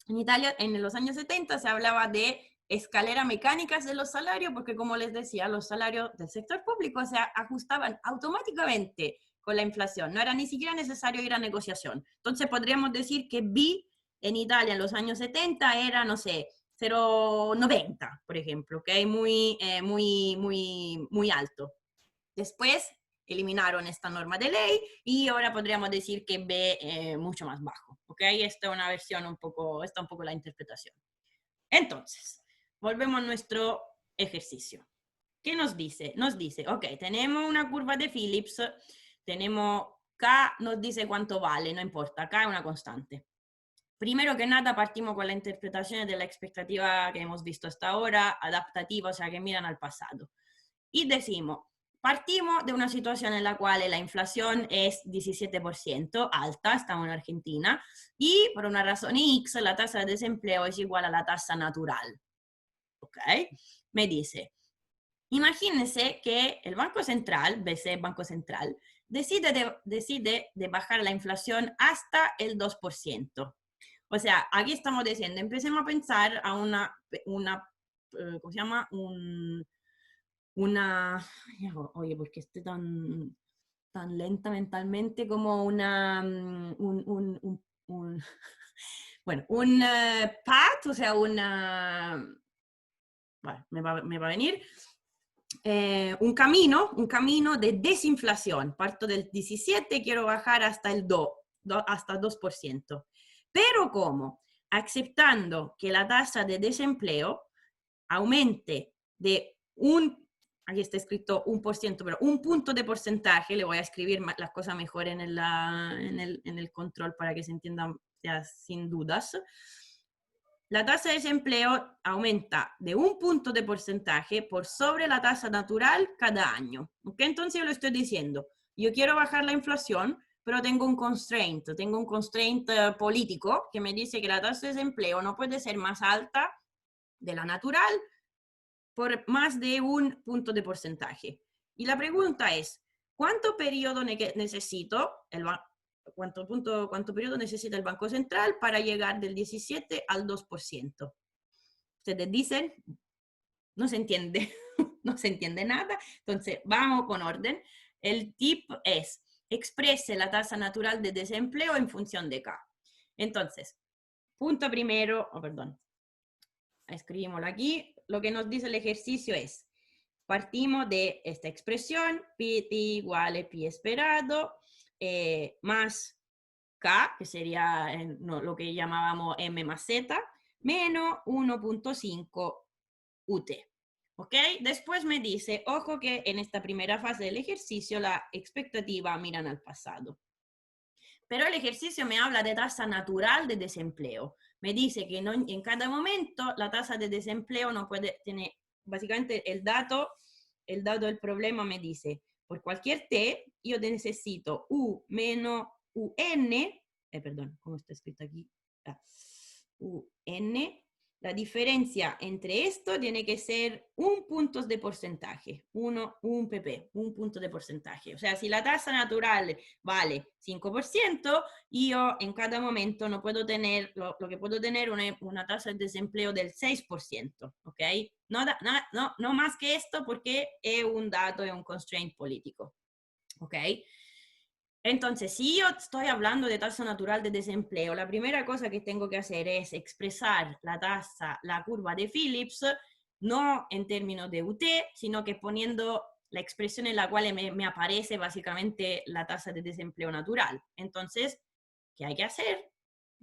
En Italia, en los años 70, se hablaba de escalera mecánicas de los salarios, porque como les decía, los salarios del sector público se ajustaban automáticamente con la inflación. No era ni siquiera necesario ir a negociación. Entonces podríamos decir que B en Italia en los años 70 era, no sé, 0,90, por ejemplo, que es muy alto. Después eliminaron esta norma de ley y ahora podríamos decir que B mucho más bajo, ¿ok? Esta es una versión un poco la interpretación. Entonces, volvemos a nuestro ejercicio. ¿Qué nos dice? Nos dice, ok, tenemos una curva de Phillips, tenemos K, nos dice cuánto vale, no importa, K es una constante. Primero que nada partimos con la interpretación de la expectativa que hemos visto hasta ahora, adaptativa, o sea, que miran al pasado. Y decimos, partimos de una situación en la cual la inflación es 17%, alta, estamos en Argentina, y por una razón X, la tasa de desempleo es igual a la tasa natural. ¿Ok? Me dice, imagínense que el Banco Central, BCE Banco Central, decide de bajar la inflación hasta el 2%. O sea, aquí estamos diciendo, empecemos a pensar a ¿cómo se llama? Oye, ¿por qué estoy tan lenta mentalmente como bueno, un path, o sea, bueno, me va a venir, un camino de desinflación. Parto del 17, quiero bajar hasta el 2%. Pero ¿cómo? Aceptando que la tasa de desempleo aumente de aquí está escrito 1%, pero un punto de porcentaje, le voy a escribir las cosas mejor en el control para que se entienda sin dudas. La tasa de desempleo aumenta de un punto de porcentaje por sobre la tasa natural cada año. ¿Ok? Entonces yo le estoy diciendo, yo quiero bajar la inflación, pero tengo un constraint político que me dice que la tasa de desempleo no puede ser más alta de la natural por más de un punto de porcentaje. Y la pregunta es, ¿cuánto periodo necesito ¿cuánto periodo necesita el Banco Central para llegar del 17 al 2%? Ustedes dicen, no se entiende, no se entiende nada, entonces vamos con orden. El tip es, exprese la tasa natural de desempleo en función de K. Entonces, punto primero, escribimoslo aquí, lo que nos dice el ejercicio es, partimos de esta expresión, pi igual a pi esperado, más K, que sería lo que llamábamos M más Z, menos 1.5 UT. ¿Ok? Después me dice, ojo que en esta primera fase del ejercicio la expectativa miran al pasado. Pero el ejercicio me habla de tasa natural de desempleo. Me dice que en cada momento la tasa de desempleo no puede tener, básicamente el dato del problema me dice, por cualquier T, yo necesito U menos UN, ¿cómo está escrito aquí? UN, la diferencia entre esto tiene que ser un punto de porcentaje, un PP, un punto de porcentaje. O sea, si la tasa natural vale 5%, yo en cada momento no puedo tener, lo que puedo tener una tasa de desempleo del 6%, ¿ok? No más que esto porque es un dato, es un constraint político, ¿ok? Entonces, si yo estoy hablando de tasa natural de desempleo, la primera cosa que tengo que hacer es expresar la curva de Phillips, no en términos de UT, sino que poniendo la expresión en la cual me aparece básicamente la tasa de desempleo natural. Entonces, ¿qué hay que hacer?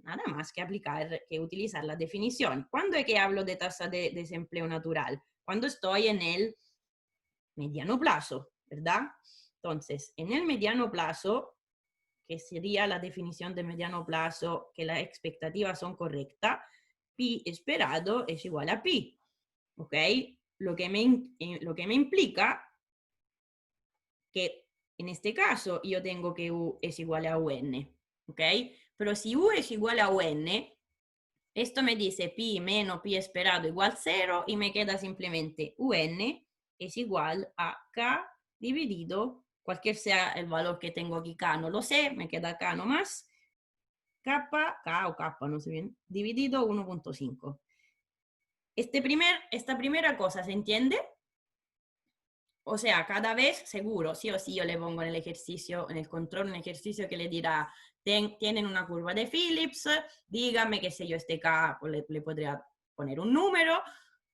Nada más que utilizar la definición. ¿Cuándo es que hablo de tasa de desempleo natural? cuando estoy en el mediano plazo, ¿verdad? Entonces, en el mediano plazo, que sería la definición de mediano plazo, que las expectativas son correctas, pi esperado es igual a pi, ¿ok? Lo que me implica que en este caso yo tengo que u es igual a un, ¿ok? Pero si u es igual a un, esto me dice pi menos pi esperado igual 0 y me queda simplemente un es igual a k dividido, cualquier sea el valor que tengo aquí, k no lo sé, me queda k nomás, k o k, no sé bien, dividido 1.5. Esta primera cosa, ¿se entiende? O sea, cada vez seguro, sí o sí, yo le pongo en el ejercicio, en el control, un ejercicio que le dirá, tienen una curva de Phillips, dígame qué sé yo, este K, pues le podría poner un número,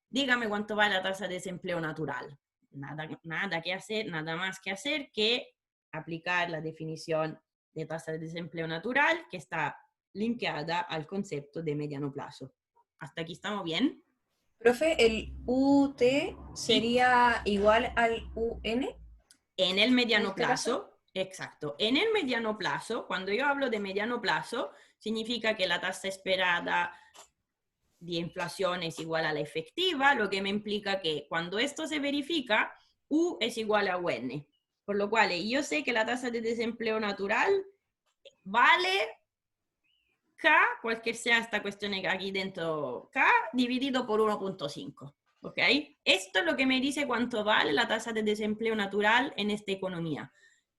dígame cuánto vale la tasa de desempleo natural. Nada que hacer, nada más que hacer que aplicar la definición de tasa de desempleo natural que está linkeada al concepto de mediano plazo. ¿Hasta aquí estamos bien? Profe, ¿el UT Sí. sería igual al UN? En el mediano este plazo, exacto. En el mediano plazo, cuando yo hablo de mediano plazo, significa que la tasa esperada de inflación es igual a la efectiva, lo que me implica que cuando esto se verifica, U es igual a UN. Por lo cual, yo sé que la tasa de desempleo natural vale K, cualquier sea esta cuestión aquí dentro, K dividido por 1.5. ¿Ok? Esto es lo que me dice cuánto vale la tasa de desempleo natural en esta economía.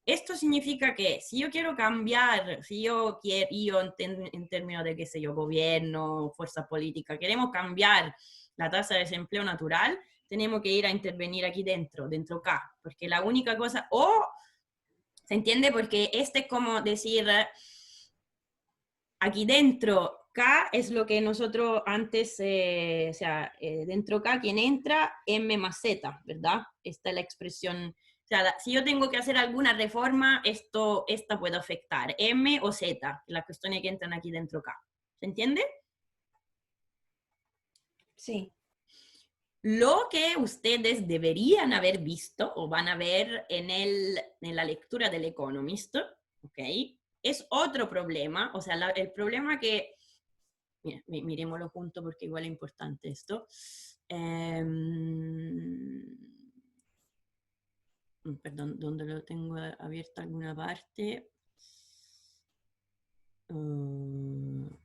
Esto significa que si yo quiero cambiar, si yo quiero, en términos de, qué sé yo, gobierno, fuerza política, queremos cambiar la tasa de desempleo natural, tenemos que ir a intervenir aquí dentro K, porque la única cosa, ¿se entiende? Porque este es como decir, aquí dentro K es lo que nosotros antes, dentro K, quien entra, M más Z, ¿verdad? Esta es la expresión. O sea, si yo tengo que hacer alguna reforma, esta puede afectar, M o Z, las cuestiones que entran aquí dentro K. ¿Se entiende? Sí. Lo que ustedes deberían haber visto o van a ver en la lectura del Economist, ¿ok? Es otro problema, o sea, el problema que... Mira, miremoslo junto porque igual es importante esto. Perdón, ¿dónde lo tengo abierto alguna parte? No.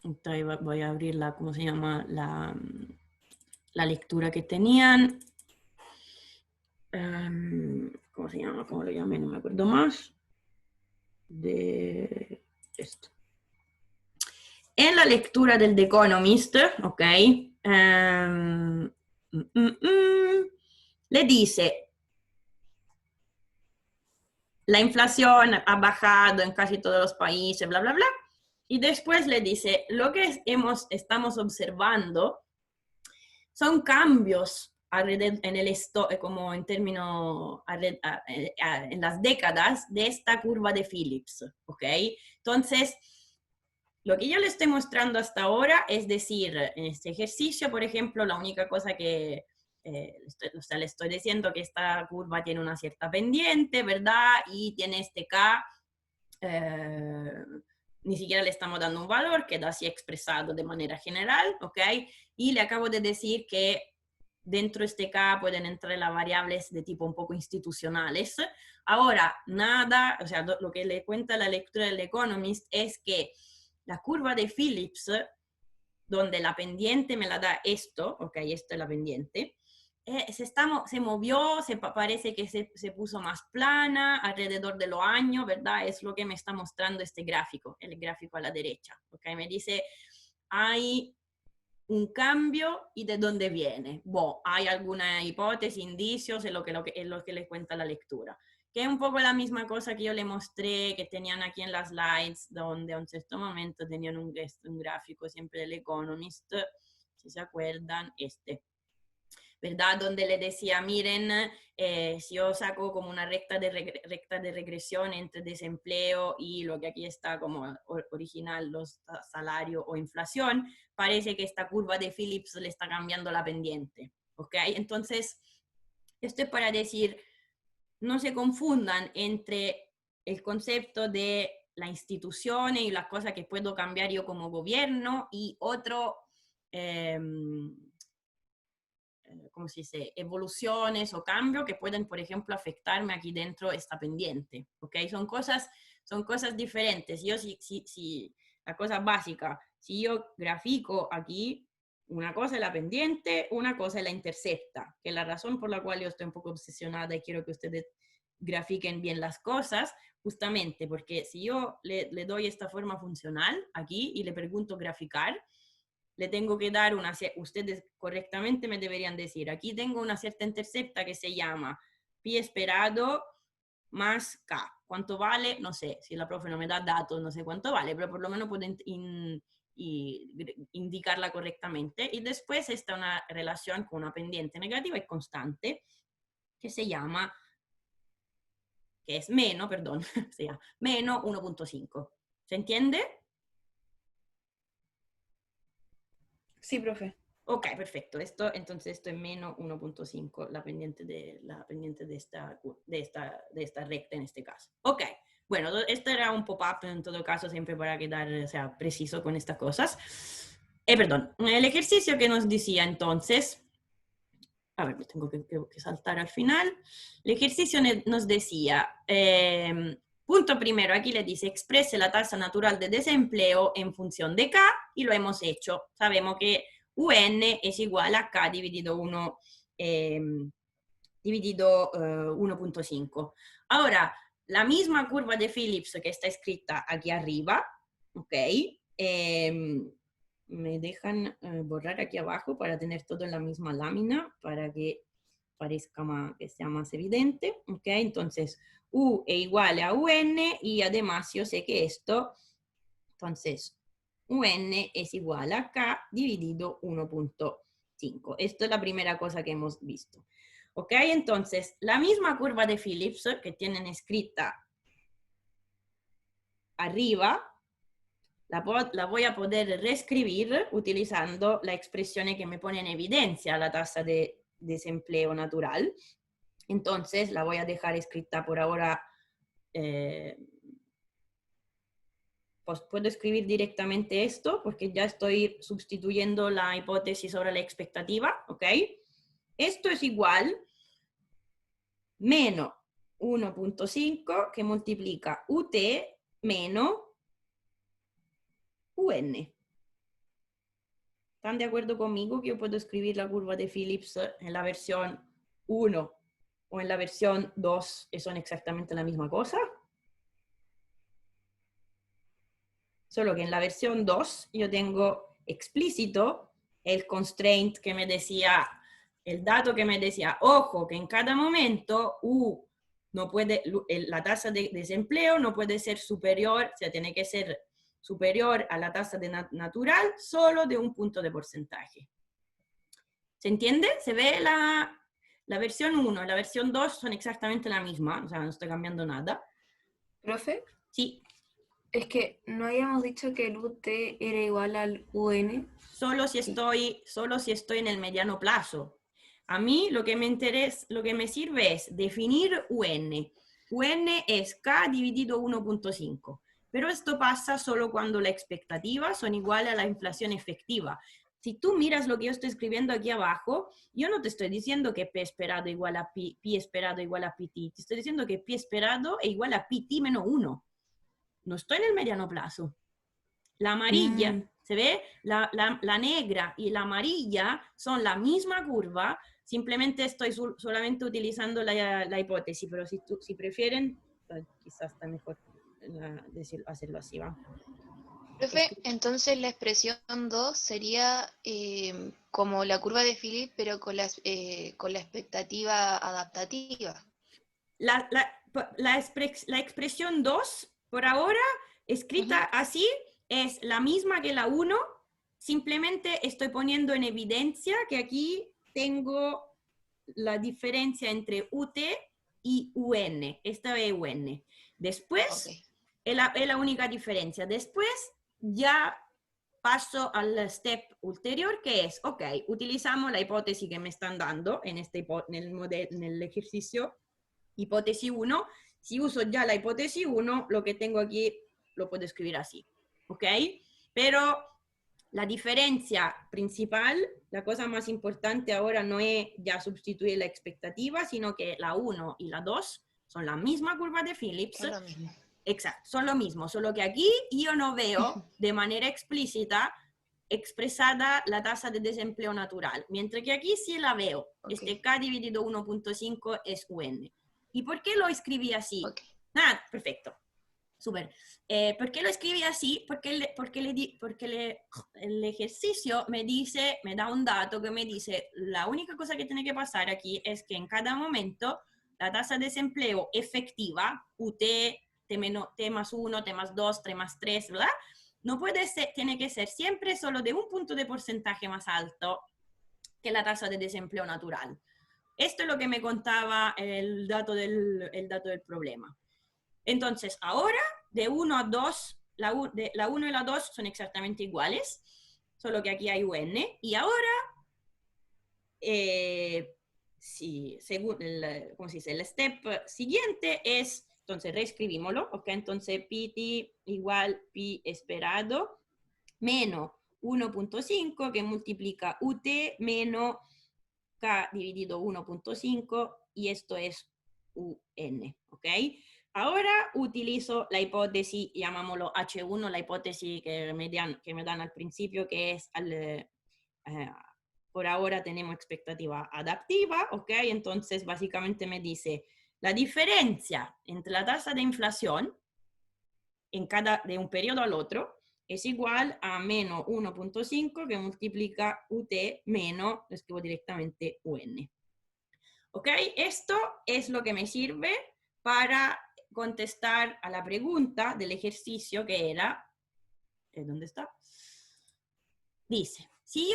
Entonces voy a abrir ¿cómo se llama? La lectura que tenían. ¿Cómo se llama? ¿Cómo lo llamé? No me acuerdo más. De esto. En la lectura del The Economist, ¿ok? Le dice, la inflación ha bajado en casi todos los países, bla, bla, bla. Y después le dice, lo que estamos observando son cambios en el como en términos, en las décadas de esta curva de Phillips, ¿ok? Entonces, lo que yo le estoy mostrando hasta ahora es decir, en este ejercicio, por ejemplo, la única cosa que le estoy diciendo que esta curva tiene una cierta pendiente, ¿verdad? Y tiene este K, ni siquiera le estamos dando un valor, queda así expresado de manera general, ¿ok? Y le acabo de decir que dentro de este K pueden entrar las variables de tipo un poco institucionales. Ahora, nada, o sea, lo que le cuenta la lectura del Economist es que la curva de Phillips, donde la pendiente me la da esto, ok, esto es la pendiente, se movió, parece que se puso más plana alrededor de los años, ¿verdad? Es lo que me está mostrando este gráfico, el gráfico a la derecha, ok, me dice, hay un cambio y de dónde viene. Bueno, hay alguna hipótesis, indicios en lo que les cuenta la lectura. Que es un poco la misma cosa que yo le mostré, que tenían aquí en las slides, donde a un cierto momento tenían un gráfico siempre del Economist, si se acuerdan, este. ¿verdad? Donde le decía, miren, si yo saco como una recta de regresión entre desempleo y lo que aquí está como original, los salarios o inflación, parece que esta curva de Phillips le está cambiando la pendiente, ¿ok? Entonces, esto es para decir, no se confundan entre el concepto de la institución y las cosas que puedo cambiar yo como gobierno y otro, ¿cómo se dice? Evoluciones o cambios que pueden, por ejemplo, afectarme aquí dentro esta pendiente, ¿ok? Son cosas diferentes. Yo, la cosa básica, si yo grafico aquí, una cosa es la pendiente, una cosa es la intercepta, que es la razón por la cual yo estoy un poco obsesionada y quiero que ustedes grafiquen bien las cosas, justamente porque si yo le doy esta forma funcional aquí y le pregunto graficar, le tengo que dar ustedes correctamente me deberían decir, aquí tengo una cierta intercepta que se llama pi esperado más k. ¿Cuánto vale? No sé, si la profe no me da datos, no sé cuánto vale, pero por lo menos puedo indicarla correctamente. Y después está una relación con una pendiente negativa y constante que se llama, que es menos, perdón, se llama menos 1.5. ¿Se entiende? Sí, profe. Ok, perfecto. Entonces esto es menos 1.5, la pendiente de esta recta en este caso. Ok, bueno, esto era un pop-up en todo caso, siempre para quedar, o sea, preciso con estas cosas. Perdón, el ejercicio que nos decía entonces, a ver, me tengo que saltar al final. El ejercicio nos decía, punto primero, aquí le dice, exprese la tasa natural de desempleo en función de K, y lo hemos hecho. Sabemos que UN es igual a K dividido 1.5. Ahora, la misma curva de Phillips que está escrita aquí arriba, ¿ok? Me dejan borrar aquí abajo para tener todo en la misma lámina, para que parezca que sea más evidente, ¿ok? Entonces, U es igual a UN y además yo sé que esto, entonces, UN es igual a K dividido 1.5. Esto es la primera cosa que hemos visto. ¿Ok? Entonces, la misma curva de Phillips que tienen escrita arriba, la voy a poder reescribir utilizando la expresión que me pone en evidencia la tasa de desempleo natural. Entonces, la voy a dejar escrita por ahora. Pues puedo escribir directamente esto porque ya estoy sustituyendo la hipótesis sobre la expectativa, ¿ok? Esto es igual menos 1.5 que multiplica UT menos UN. ¿Están de acuerdo conmigo que yo puedo escribir la curva de Phillips en la versión 1 o en la versión 2 y son exactamente la misma cosa? Solo que en la versión 2 yo tengo explícito el constraint que me decía, el dato que me decía, ojo, que en cada momento no puede, la tasa de desempleo no puede ser superior, o sea, tiene que ser superior a la tasa de natural solo de un punto de porcentaje. ¿Se entiende? ¿Se ve la versión 1 y la versión 2 son exactamente la misma, o sea, no estoy cambiando nada. ¿Profe? Sí. Es que no habíamos dicho que el UT era igual al UN. Solo si estoy en el mediano plazo. A mí lo que me interesa, lo que me sirve es definir UN. UN es K dividido 1.5. Pero esto pasa solo cuando las expectativas son iguales a la inflación efectiva. Si tú miras lo que yo estoy escribiendo aquí abajo, yo no te estoy diciendo que P esperado igual a Pi esperado igual a PT. Te estoy diciendo que Pi esperado es igual a PT menos 1. No estoy en el mediano plazo. La amarilla, ¿se ve? La negra y la amarilla son la misma curva, simplemente estoy solamente utilizando la hipótesis, pero si prefieren, quizás está mejor hacerlo así, ¿va? Profe, entonces la expresión 2 sería como la curva de Phillips, pero con la expectativa adaptativa. La expresión 2, por ahora, escrita así, es la misma que la 1, simplemente estoy poniendo en evidencia que aquí tengo la diferencia entre UT y UN. Esta es UN. Después, Ok. es la única diferencia. Después ya paso al step ulterior, que es, ok, utilizamos la hipótesis que me están dando en el ejercicio, hipótesis 1. Si uso ya la hipótesis 1, lo que tengo aquí lo puedo escribir así, ¿ok? Pero la diferencia principal, la cosa más importante ahora no es ya sustituir la expectativa, sino que la 1 y la 2 son la misma curva de Phillips. Es lo mismo. Exacto, son lo mismo, solo que aquí yo no veo de manera explícita expresada la tasa de desempleo natural, mientras que aquí sí la veo. Ok. Este K dividido 1.5 es UN. ¿Y por qué lo escribí así? Ok. Ah, perfecto. Súper. ¿Por qué lo escribí así? Porque el ejercicio me da un dato que me dice, la única cosa que tiene que pasar aquí es que en cada momento la tasa de desempleo efectiva, UT, T más 1, T más 2, T más 3, ¿verdad? No puede ser, tiene que ser siempre solo de un punto de porcentaje más alto que la tasa de desempleo natural. Esto es lo que me contaba el dato del problema. Entonces, ahora, de 1 a 2, la 1 y la 2 son exactamente iguales, solo que aquí hay UN. Y ahora, según ¿cómo se dice? El step siguiente es, entonces reescribímoslo, ¿ok? Entonces, PT igual Pi esperado menos 1.5 que multiplica UT menos K dividido 1.5 y esto es UN, ¿ok? Ahora utilizo la hipótesis, llamámoslo H1, la hipótesis que me dan al principio, que es, por ahora tenemos expectativa adaptiva, ¿ok? Entonces básicamente me dice, la diferencia entre la tasa de inflación de un periodo al otro es igual a menos 1.5 que multiplica UT menos, lo escribo directamente, UN. ¿Ok? Esto es lo que me sirve para contestar a la pregunta del ejercicio que era, ¿dónde está? Dice, si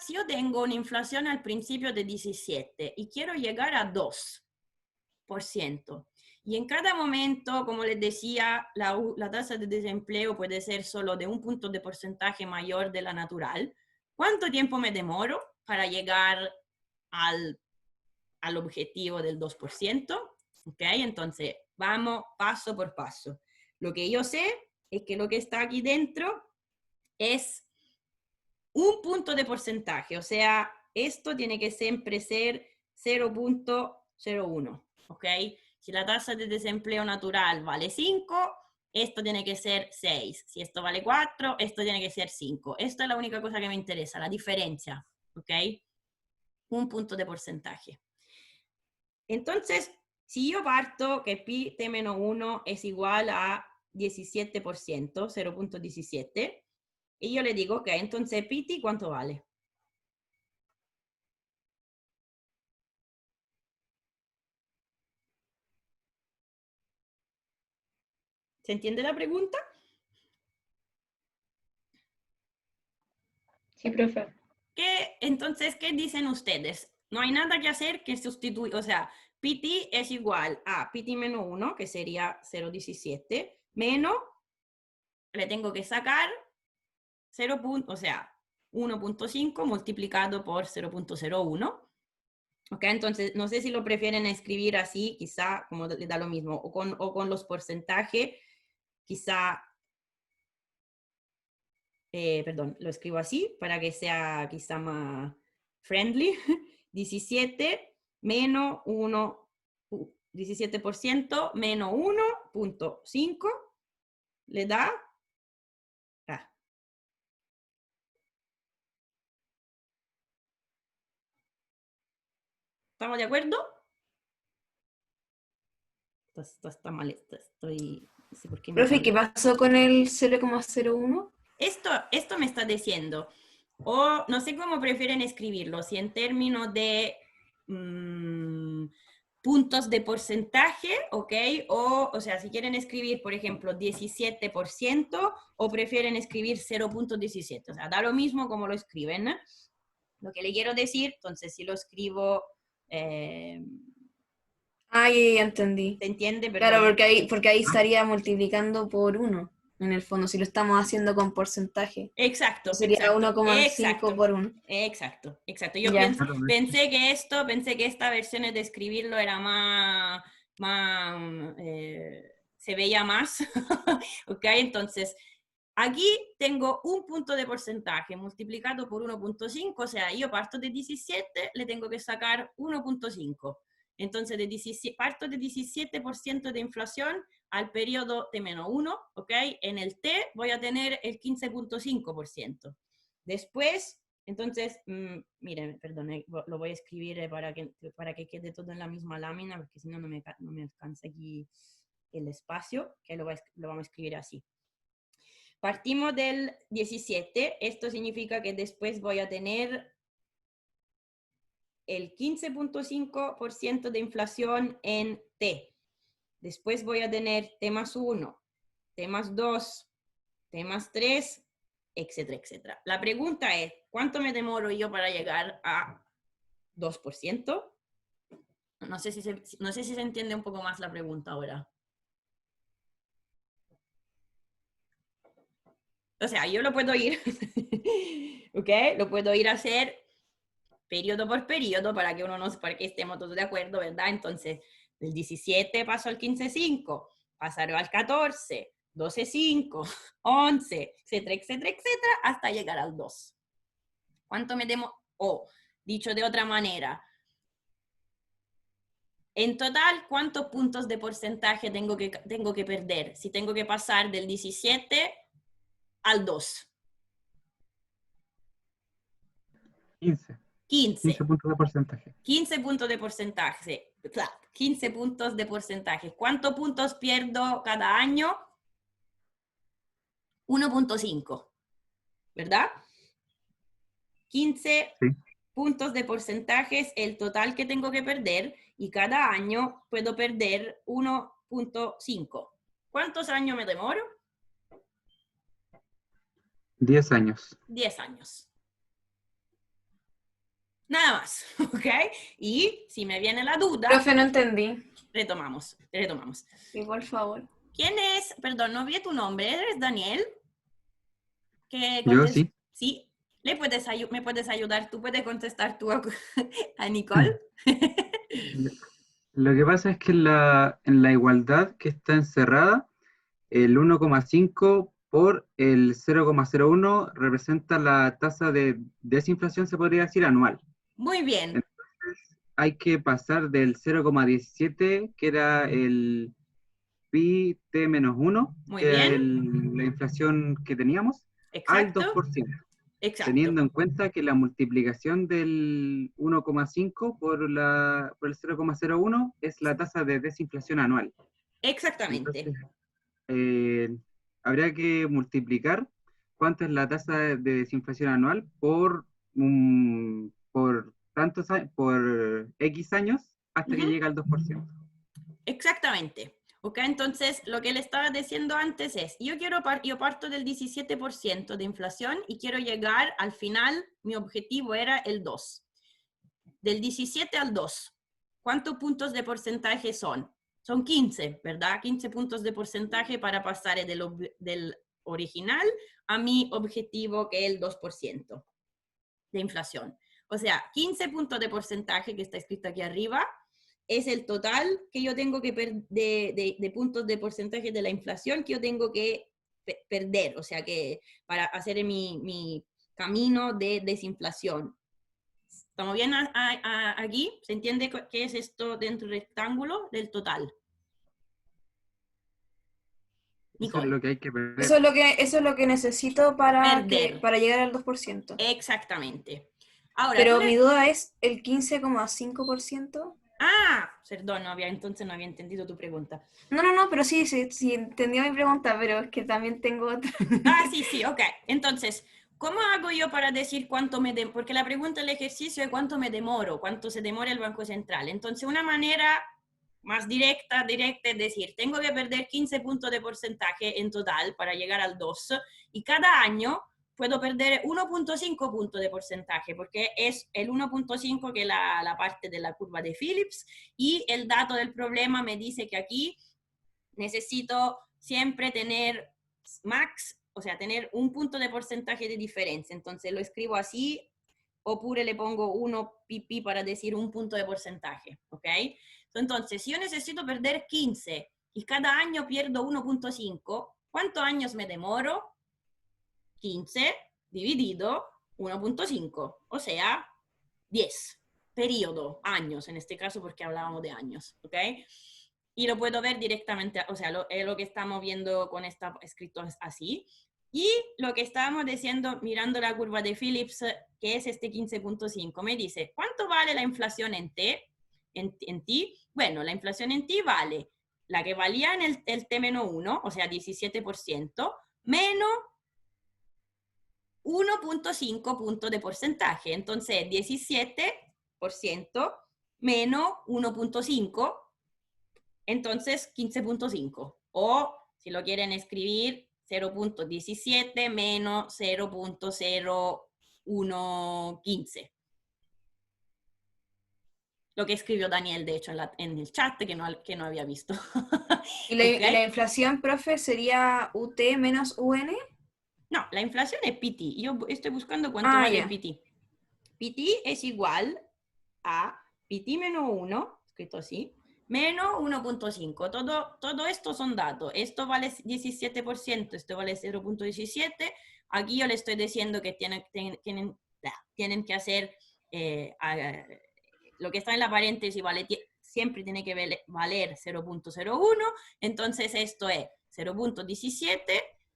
yo tengo una inflación al principio de 17 y quiero llegar a 2%, y en cada momento, como les decía, la tasa de desempleo puede ser solo de un punto de porcentaje mayor de la natural, ¿cuánto tiempo me demoro para llegar al objetivo del 2%? ¿Ok? Entonces, vamos paso por paso. Lo que yo sé es que lo que está aquí dentro es un punto de porcentaje, o sea, esto tiene que siempre ser 0.01, ¿ok? Si la tasa de desempleo natural vale 5, esto tiene que ser 6. Si esto vale 4, esto tiene que ser 5. Esto es la única cosa que me interesa, la diferencia, ¿ok? Un punto de porcentaje. Entonces, si yo parto que pi t menos 1 es igual a 17%, 0.17, y yo le digo, ok, entonces pi t, ¿cuánto vale? ¿Se entiende la pregunta? Sí, profe. Entonces, ¿qué dicen ustedes? No hay nada que hacer que sustituir, o sea, pt es igual a pt menos 1, que sería 0.17, menos, le tengo que sacar 0. O sea, 1.5 multiplicado por 0.01. Ok, entonces no sé si lo prefieren escribir así, quizá como le da lo mismo, o con los porcentajes, quizá, perdón, lo escribo así para que sea quizá más friendly. 17 menos 1, 17% menos 1.5 le da, ¿estamos de acuerdo? Esto está mal, estoy, no sé por qué me Profe, sale. ¿qué pasó con el 0,01? Esto me está diciendo, o no sé cómo prefieren escribirlo, si en términos de puntos de porcentaje, ¿ok? O sea, si quieren escribir, por ejemplo, 17%, o prefieren escribir 0.17, o sea, da lo mismo como lo escriben. Lo que le quiero decir, entonces, si lo escribo Ya entendí. ¿Se entiende? Claro, Perdón. porque ahí estaría multiplicando por 1, en el fondo, si lo estamos haciendo con porcentaje. Exacto, Sería exacto, 1,5 por 1. exacto. Yo Ya. Claro, de hecho. pensé que esta versión de escribirlo era se veía más, ¿ok? Entonces, aquí tengo un punto de porcentaje multiplicado por 1.5, o sea, yo parto de 17, le tengo que sacar 1.5. Entonces, parto de 17% de inflación al periodo T-1, ¿ok? En el T voy a tener el 15.5%. Después, entonces, miren, perdón, lo voy a escribir para que quede todo en la misma lámina, porque si no, no me alcanza aquí el espacio, que lo vamos a escribir así. Partimos del 17, esto significa que después voy a tener el 15.5% de inflación en T. Después voy a tener T más 1, T más 2, T más 3, etcétera, etcétera. La pregunta es, ¿cuánto me demoro yo para llegar a 2%? No sé si se entiende un poco más la pregunta ahora. O sea, yo lo puedo ir, ¿ok? Lo puedo ir a hacer periodo por periodo para que estemos todos de acuerdo, ¿verdad? Entonces, del 17 paso al 15.5, pasaré al 14, 12.5, 11, etcétera, etcétera, etcétera, hasta llegar al 2. ¿Cuánto me demoro? O, dicho de otra manera, en total, ¿cuántos puntos de porcentaje tengo que perder? Si tengo que pasar del 17 al 2. 15. 15. 15 puntos de porcentaje. 15 puntos de porcentaje. 15 puntos de porcentaje. ¿Cuántos puntos pierdo cada año? 1.5. ¿Verdad? 15 Sí. puntos de porcentaje es el total que tengo que perder y cada año puedo perder 1.5. ¿Cuántos años me demoro? 10 años. 10 años. Nada más, ¿ok? Y si me viene la duda, Profe, no entendí. retomamos. Sí, por favor. ¿Quién es? Perdón, no vi tu nombre. ¿Eres Daniel? Yo sí. Sí. ¿Me puedes ayudar? ¿Tú puedes contestar tú a Nicole? Lo que pasa es que en la igualdad que está encerrada, el 1,5 por el 0,01 representa la tasa de desinflación, se podría decir, anual. Muy bien. Entonces, hay que pasar del 0,17, que era el pi t-1, Muy que era bien. la inflación que teníamos, al Exacto. 2%. Exacto. Teniendo en cuenta que la multiplicación del 1,5 por el 0,01 es la tasa de desinflación anual. Exactamente. Entonces, habría que multiplicar cuánto es la tasa de desinflación anual por por X años hasta que llega al 2%. Exactamente. ¿Ok? Entonces, lo que le estaba diciendo antes es, yo parto del 17% de inflación y quiero llegar al final, mi objetivo era el 2. Del 17 al 2, ¿cuántos puntos de porcentaje son? Son 15, ¿verdad? 15 puntos de porcentaje para pasar del original a mi objetivo, que es el 2% de inflación. O sea, 15 puntos de porcentaje, que está escrito aquí arriba, es el total que yo tengo que de puntos de porcentaje de la inflación que yo tengo que perder, o sea, que para hacer mi camino de desinflación. ¿Estamos bien aquí? ¿Se entiende qué es esto dentro del rectángulo del total? Eso es Nicole. lo que hay que perder. Eso es lo que necesito para Perder. llegar al 2%. Exactamente. Ahora, Pero mi duda es el 15,5%. Perdón, entonces no había entendido tu pregunta. No, pero sí entendió mi pregunta, pero es que también tengo otra. Sí, ok. Entonces, ¿cómo hago yo para decir cuánto porque la pregunta del ejercicio es cuánto me demoro, cuánto se demora el Banco Central. Entonces, una manera más directa es decir, tengo que perder 15 puntos de porcentaje en total para llegar al 2, y cada año puedo perder 1.5 puntos de porcentaje, porque es el 1.5 que es la parte de la curva de Phillips, y el dato del problema me dice que aquí necesito siempre tener max, o sea, tener un punto de porcentaje de diferencia. Entonces lo escribo así, oppure le pongo 1 pp para decir un punto de porcentaje, ¿ok? Entonces, si yo necesito perder 15 y cada año pierdo 1.5, ¿cuántos años me demoro? 15 dividido 1.5, o sea, 10 periodo, años en este caso porque hablábamos de años, ¿ok? Y lo puedo ver directamente, o sea, es lo que estamos viendo con esta escrito así. Y lo que estábamos diciendo, mirando la curva de Phillips, que es este 15.5, me dice, ¿cuánto vale la inflación en T? En T, bueno, la inflación en T vale la que valía en el T-1, o sea, 17%, menos 1.5 puntos de porcentaje. Entonces, 17% menos 1.5, entonces 15.5. O, si lo quieren escribir, 0.17 menos 0.0115. Lo que escribió Daniel, de hecho, en el chat, que no había visto. ¿Y ¿Okay? la inflación, profe, sería UT menos UN? No, la inflación es PT. Yo estoy buscando cuánto vale ya. PT. PT es igual a PT menos 1, escrito así, menos 1.5. Todo esto son datos. Esto vale 17%, esto vale 0.17. Aquí yo le estoy diciendo que tienen que hacer lo que está en la paréntesis, siempre tiene que valer 0.01. Entonces esto es 0.17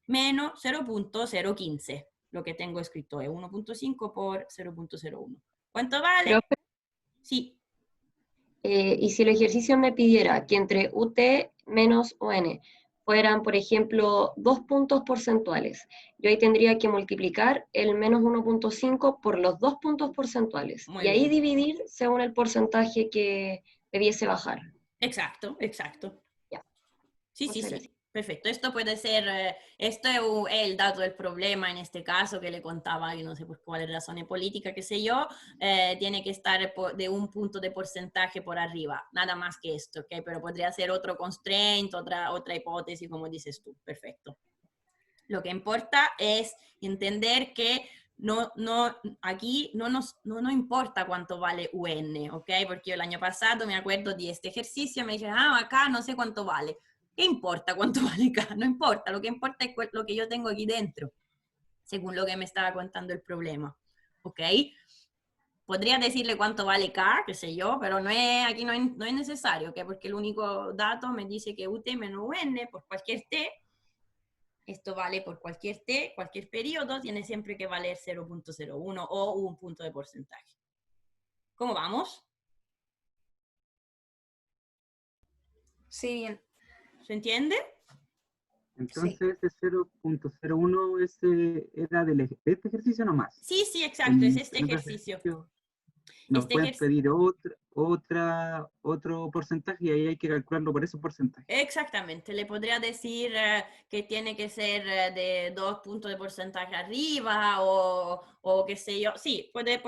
menos 0.015. Lo que tengo escrito es 1.5 por 0.01. ¿Cuánto vale? Profe, Sí. y si el ejercicio me pidiera que entre UT menos UN fueran, por ejemplo, 2 puntos porcentuales, yo ahí tendría que multiplicar el menos 1.5 por los 2 puntos porcentuales. Muy y ahí bien. dividir según el porcentaje que debiese bajar. Exacto. Ya. Sí, Muchas sí. gracias. Perfecto. Esto puede ser, esto es el dato del problema en este caso que le contaba, y no sé por cuáles razones políticas, qué sé yo, tiene que estar de un punto de porcentaje por arriba, nada más que esto, ¿ok? Pero podría ser otro constraint, otra hipótesis, como dices tú. Perfecto. Lo que importa es entender que aquí no importa cuánto vale UN, ¿ok? Porque el año pasado me acuerdo de este ejercicio, me dije, acá no sé cuánto vale. ¿Qué importa cuánto vale acá? No importa, lo que importa es lo que yo tengo aquí dentro, según lo que me estaba contando el problema, ¿ok? Podría decirle cuánto vale K, qué sé yo, pero aquí no es necesario, ¿ok? Porque el único dato me dice que UT menos UN por cualquier T. Esto vale por cualquier T, cualquier periodo, tiene siempre que valer 0.01 o un punto de porcentaje. ¿Cómo vamos? Sí, bien. ¿Se entiende? Entonces, ese 0.01 era de este ejercicio nomás. Sí, exacto, es este En otro ejercicio. nos Este pueden ejercicio. pedir otro porcentaje y ahí hay que calcularlo por ese porcentaje. Exactamente, le podría decir que tiene que ser de 2 puntos de porcentaje arriba o qué sé yo. Sí, podría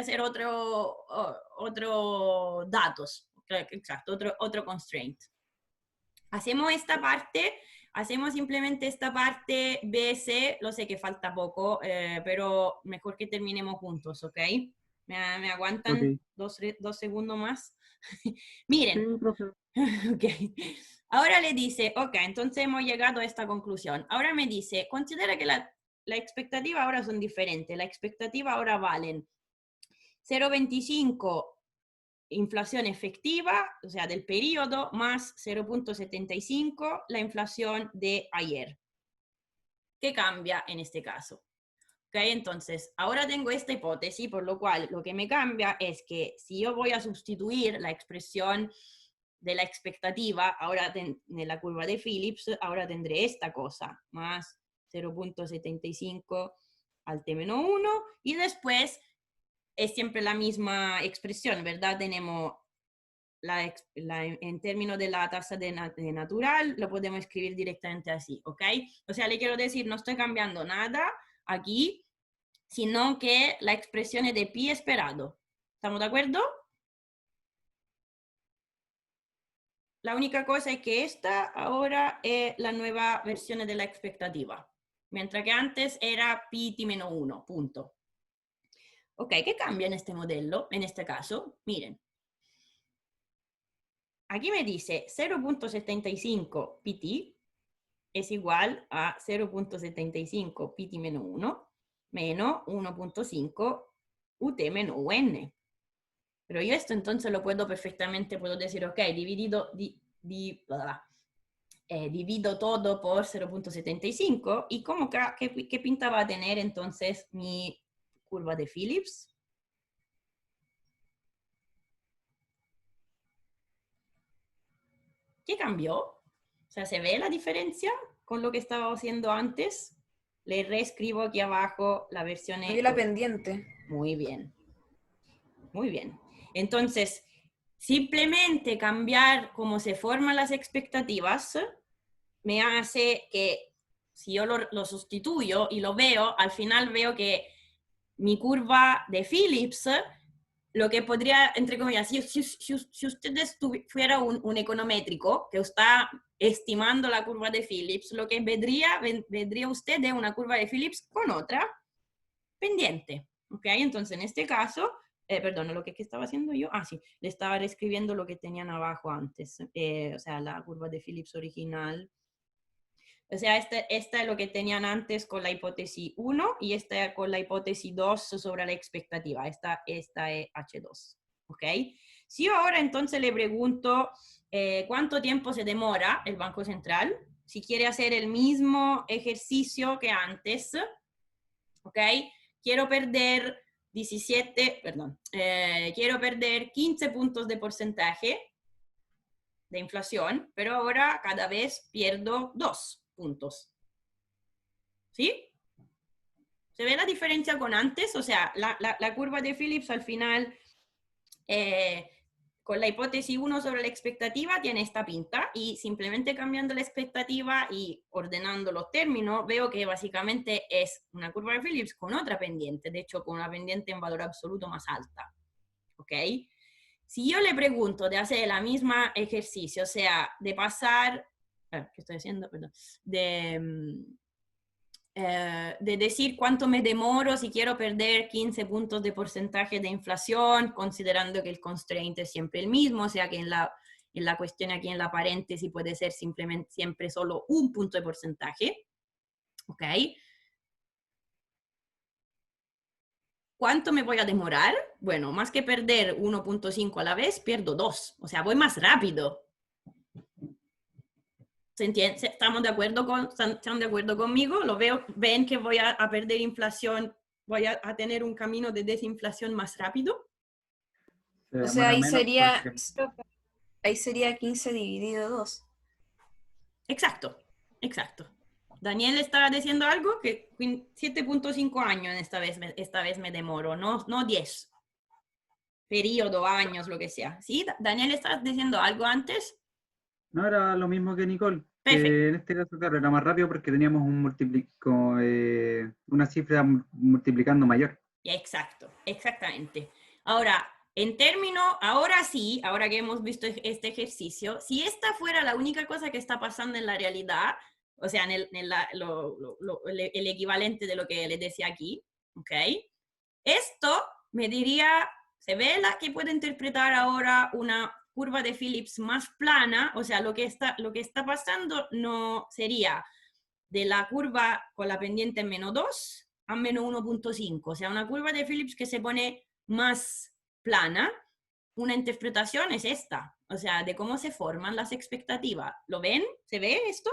ser otro datos, exacto, otro constraint. Hacemos simplemente esta parte BC, lo sé que falta poco, pero mejor que terminemos juntos, ¿ok? ¿Me aguantan Ok. dos segundos más? Miren, Sí, profe. ok. Ahora le dice, ok, entonces hemos llegado a esta conclusión. Ahora me dice, considera que la expectativa ahora son diferentes. La expectativa ahora valen 0.25 inflación efectiva, o sea, del periodo, más 0.75 la inflación de ayer. ¿Qué cambia en este caso? Okay, entonces, ahora tengo esta hipótesis, por lo cual lo que me cambia es que si yo voy a sustituir la expresión de la expectativa, ahora en la curva de Phillips, ahora tendré esta cosa, más 0.75 al T-1, y después es siempre la misma expresión, ¿verdad? Tenemos en términos de la tasa de natural, lo podemos escribir directamente así, ¿ok? O sea, le quiero decir, no estoy cambiando nada aquí, sino que la expresión es de pi esperado. ¿Estamos de acuerdo? La única cosa es que esta ahora es la nueva versión de la expectativa, mientras que antes era pi t menos 1, punto. Ok, ¿qué cambia en este modelo? En este caso, miren. Aquí me dice 0.75 pt es igual a 0.75 pt menos 1 menos 1.5 ut menos un. Pero yo esto entonces lo puedo perfectamente, puedo decir, ok, divido todo por 0.75 y ¿qué pinta va a tener entonces mi curva de Phillips? ¿Qué cambió? O sea, ¿se ve la diferencia con lo que estaba haciendo antes? Le reescribo aquí abajo la versión... Cambió la pendiente. Muy bien. Muy bien. Entonces, simplemente cambiar cómo se forman las expectativas me hace que si yo lo sustituyo y lo veo, al final veo que mi curva de Phillips, lo que podría, entre comillas, si ustedes fuera un econométrico que está estimando la curva de Phillips, lo que vendría usted de una curva de Phillips con otra pendiente. ¿Ok? Entonces, en este caso... perdón, lo que estaba haciendo yo, sí, le estaba reescribiendo lo que tenían abajo antes, o sea, la curva de Phillips original. O sea, esta es lo que tenían antes con la hipótesis 1 y esta con la hipótesis 2 sobre la expectativa. Esta es H2, ¿ok? Si yo ahora entonces le pregunto cuánto tiempo se demora el Banco Central, si quiere hacer el mismo ejercicio que antes, ¿ok? Quiero perder 15 puntos de porcentaje de inflación, pero ahora cada vez pierdo 2 puntos. ¿Sí? ¿Se ve la diferencia con antes? O sea, la curva de Phillips al final, con la hipótesis 1 sobre la expectativa, tiene esta pinta, y simplemente cambiando la expectativa y ordenando los términos, veo que básicamente es una curva de Phillips con otra pendiente, de hecho con una pendiente en valor absoluto más alta. ¿Ok? Si yo le pregunto de hacer la misma ejercicio, o sea, de pasar, ¿qué estoy haciendo? Perdón. De decir cuánto me demoro si quiero perder 15 puntos de porcentaje de inflación, considerando que el constraint es siempre el mismo, o sea que en la cuestión aquí en la paréntesis puede ser simplemente siempre solo un punto de porcentaje. ¿Ok? ¿Cuánto me voy a demorar? Bueno, más que perder 1.5 a la vez, pierdo 2. O sea, voy más rápido. ¿Se entiende? ¿Están de acuerdo conmigo? ¿Lo veo? ¿Ven que voy a perder inflación? ¿Voy a tener un camino de desinflación más rápido? O sea, ahí sería 15 dividido 2. Exacto, exacto. Daniel estaba diciendo algo que 7.5 años esta vez me demoro, no 10. Periodo, años, lo que sea. ¿Sí? Daniel, ¿estabas diciendo algo antes? No, era lo mismo que Nicole. Perfecto. Que en este caso, claro, era más rápido porque teníamos una cifra multiplicando mayor. Exacto, exactamente. Ahora, en términos, ahora sí, ahora que hemos visto este ejercicio, si esta fuera la única cosa que está pasando en la realidad, o sea, el equivalente de lo que les decía aquí, ¿ok? Esto me diría, se ve la que puede interpretar ahora una curva de Phillips más plana, o sea, lo que está pasando no sería de la curva con la pendiente en menos 2 a menos 1.5, o sea, una curva de Phillips que se pone más plana. Una interpretación es esta, o sea, de cómo se forman las expectativas. ¿Lo ven? ¿Se ve esto?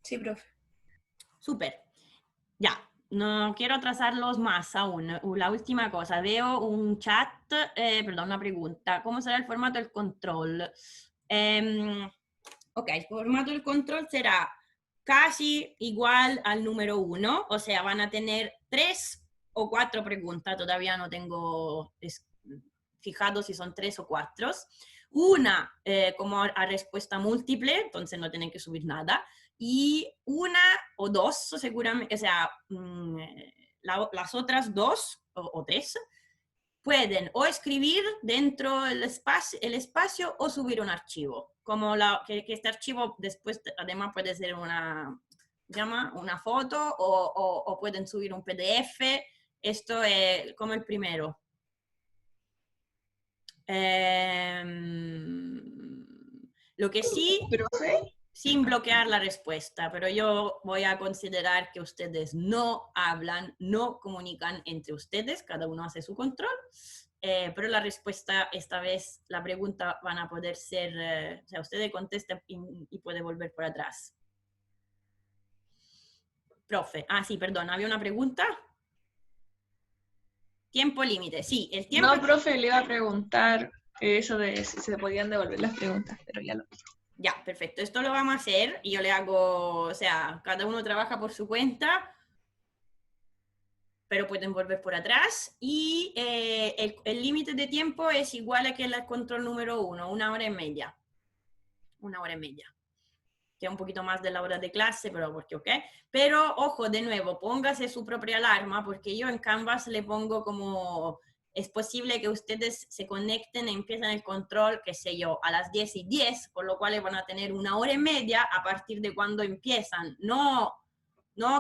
Sí, profe. Súper. Ya, no quiero atrasarlos más aún. La última cosa, veo un chat, perdón, una pregunta. ¿Cómo será el formato del control? Ok, el formato del control será casi igual al número 1, o sea, van a tener 3 o 4 preguntas, todavía no tengo fijado si son 3 o 4. Una como a respuesta múltiple, entonces no tienen que subir nada. Y una o dos, seguramente, o sea, las otras 2 o 3 pueden o escribir dentro del espacio o subir un archivo. Como que este archivo después además puede ser una foto o pueden subir un PDF. Esto es como el primero. Lo que sí, sin bloquear la respuesta, pero yo voy a considerar que ustedes no hablan, no comunican entre ustedes, cada uno hace su control, pero la respuesta esta vez, la pregunta van a poder ser, o sea, ustedes contestan y puede volver por atrás. Profe, sí, perdón, ¿había una pregunta? Tiempo límite, sí, el tiempo... No, profe, le iba a preguntar eso de si se podían devolver las preguntas, pero ya lo... Ya, perfecto. Esto lo vamos a hacer y yo le hago, o sea, cada uno trabaja por su cuenta, pero pueden volver por atrás. Y el límite de tiempo es igual a que el control número 1, 1 hora y media. 1 hora y media. Que es un poquito más de la hora de clase, pero porque ok. Pero, ojo, de nuevo, póngase su propia alarma, porque yo en Canvas le pongo como... Es posible que ustedes se conecten y empiecen el control, qué sé yo, a las 10:10, con lo cual van a tener 1 hora y media a partir de cuando empiezan. No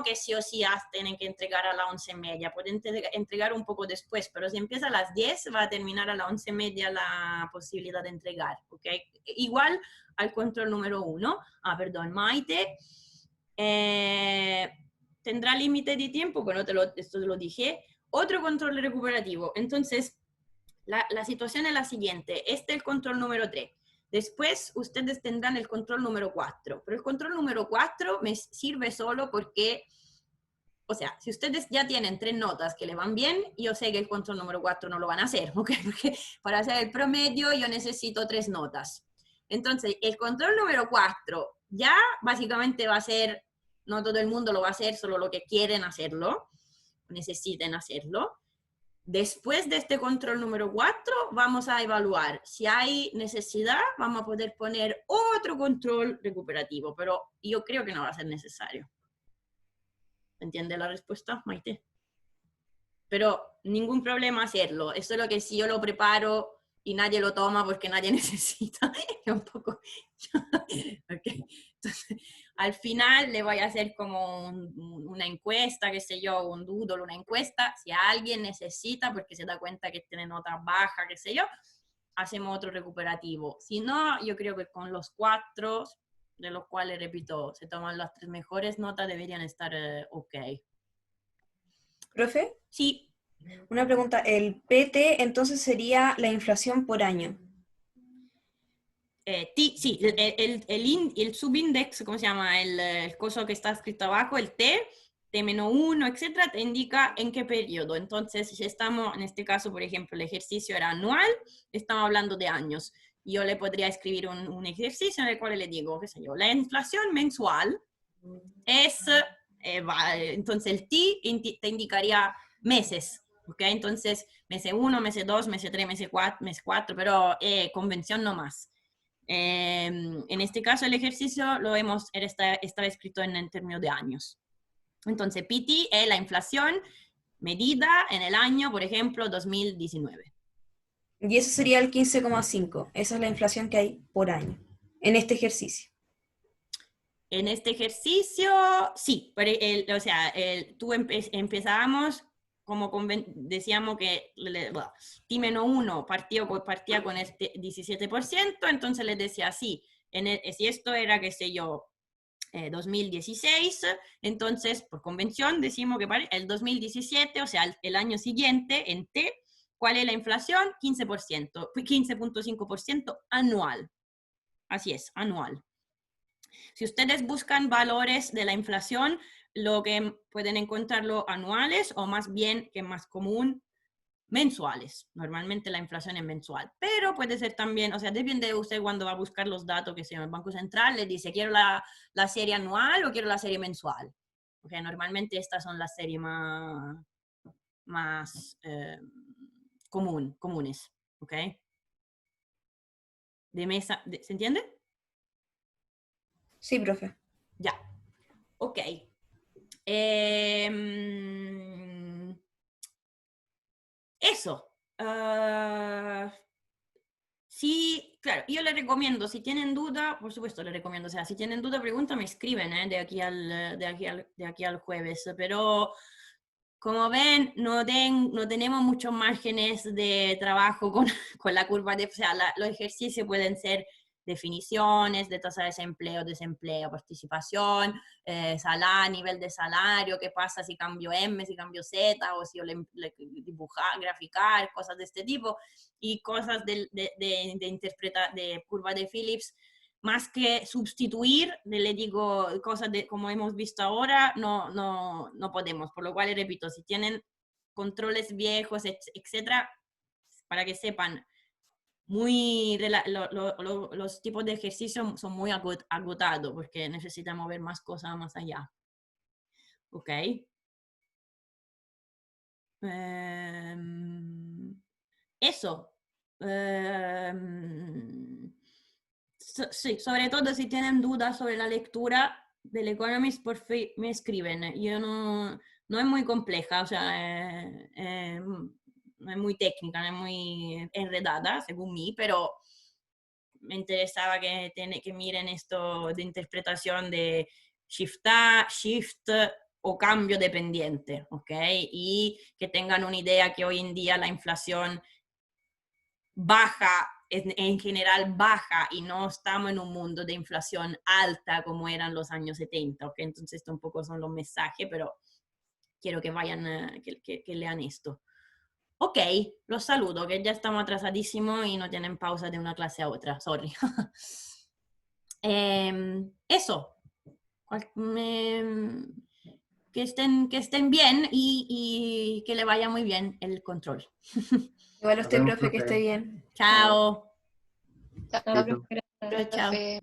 que sí o sí tienen que entregar a las 11:30, pueden entregar un poco después, pero si empieza a las 10, va a terminar a las 11:30 la posibilidad de entregar, ¿ok? Igual al control número 1. Perdón, Maite. ¿Tendrá límite de tiempo? Bueno, esto te lo dije. Otro control recuperativo. Entonces, la situación es la siguiente. Este es el control número 3. Después, ustedes tendrán el control número 4. Pero el control número 4 me sirve solo porque, o sea, si ustedes ya tienen 3 notas que le van bien, yo sé que el control número 4 no lo van a hacer, ¿ok? Porque para hacer el promedio yo necesito 3 notas. Entonces, el control número 4 ya básicamente va a ser, no todo el mundo lo va a hacer, solo lo que quieren hacerlo, necesiten hacerlo. Después de este control número 4, vamos a evaluar. Si hay necesidad, vamos a poder poner otro control recuperativo, pero yo creo que no va a ser necesario. ¿Entiende la respuesta, Maite? Pero ningún problema hacerlo. Eso es lo que si yo lo preparo y nadie lo toma porque nadie necesita, es un poco... Okay. Entonces, al final le voy a hacer como una encuesta, qué sé yo, un doodle, una encuesta. Si alguien necesita porque se da cuenta que tiene nota baja, qué sé yo, hacemos otro recuperativo. Si no, yo creo que con los 4, de los cuales, repito, se toman las 3 mejores notas, deberían estar ok. ¿Profe? Sí. Una pregunta, el PT entonces sería la inflación por año. Sí, el subíndice, ¿cómo se llama? El coso que está escrito abajo, el T-1, etcétera, te indica en qué periodo. Entonces, si estamos, en este caso, por ejemplo, el ejercicio era anual, estamos hablando de años. Yo le podría escribir un ejercicio en el cual le digo, qué sé yo, la inflación mensual es, entonces el T te indicaría meses. ¿Okay? Entonces, mes 1, mes 2, mes 3, mes 4, pero convención no más. En este caso, el ejercicio estaba escrito en términos de años. Entonces, PT es la inflación medida en el año, por ejemplo, 2019. Y eso sería el 15,5. Esa es la inflación que hay por año en este ejercicio. En este ejercicio, sí, pero empezábamos como decíamos que T-1 partía con este 17%, entonces les decía, sí, si esto era, qué sé yo, 2016, entonces por convención decimos que para el 2017, o sea, el año siguiente, en T, ¿cuál es la inflación? 15%, 15.5% anual. Así es, anual. Si ustedes buscan valores de la inflación, lo que pueden encontrarlo anuales o más bien, que es más común, mensuales. Normalmente la inflación es mensual, pero puede ser también, o sea, depende de usted cuando va a buscar los datos, que sea el Banco Central, le dice, ¿quiero la serie anual o quiero la serie mensual? Okay, normalmente estas son las series más comunes. ¿ok? ¿Se entiende? Sí, profe. Ya, ok. Eso. Sí, claro, yo le recomiendo, si tienen duda, por supuesto le recomiendo, o sea, si tienen duda, pregunta, me escriben, de aquí al jueves, pero como ven, no tenemos muchos márgenes de trabajo con la curva de, o sea, los ejercicios pueden ser definiciones de tasa de desempleo, participación, nivel de salario, qué pasa si cambio M, si cambio Z, o si yo le dibujar, graficar, cosas de este tipo, y cosas de curva de Phillips, más que sustituir, le digo, cosas como hemos visto ahora, no podemos. Por lo cual, repito, si tienen controles viejos, etcétera, para que sepan, los tipos de ejercicio son muy agotados porque necesitamos ver más cosas más allá. ¿Ok? Eso. Sí, sobre todo si tienen dudas sobre la lectura del Economist, por fin me escriben. Yo no es muy compleja, o sea, no es muy técnica, no es muy enredada, según mí, pero me interesaba que miren esto de interpretación de shift o cambio dependiente, ¿ok? Y que tengan una idea que hoy en día la inflación baja, en general baja, y no estamos en un mundo de inflación alta como eran los años 70, ¿ok? Entonces esto un poco son los mensajes, pero quiero que vayan, que lean esto. Ok, los saludo, que ya estamos atrasadísimos y no tienen pausa de una clase a otra, sorry. Eso, que estén bien y que le vaya muy bien el control. Igual a Nos usted, vemos, profe, que profe. esté bien. Chao. Chao, Chaito. Chao. profe.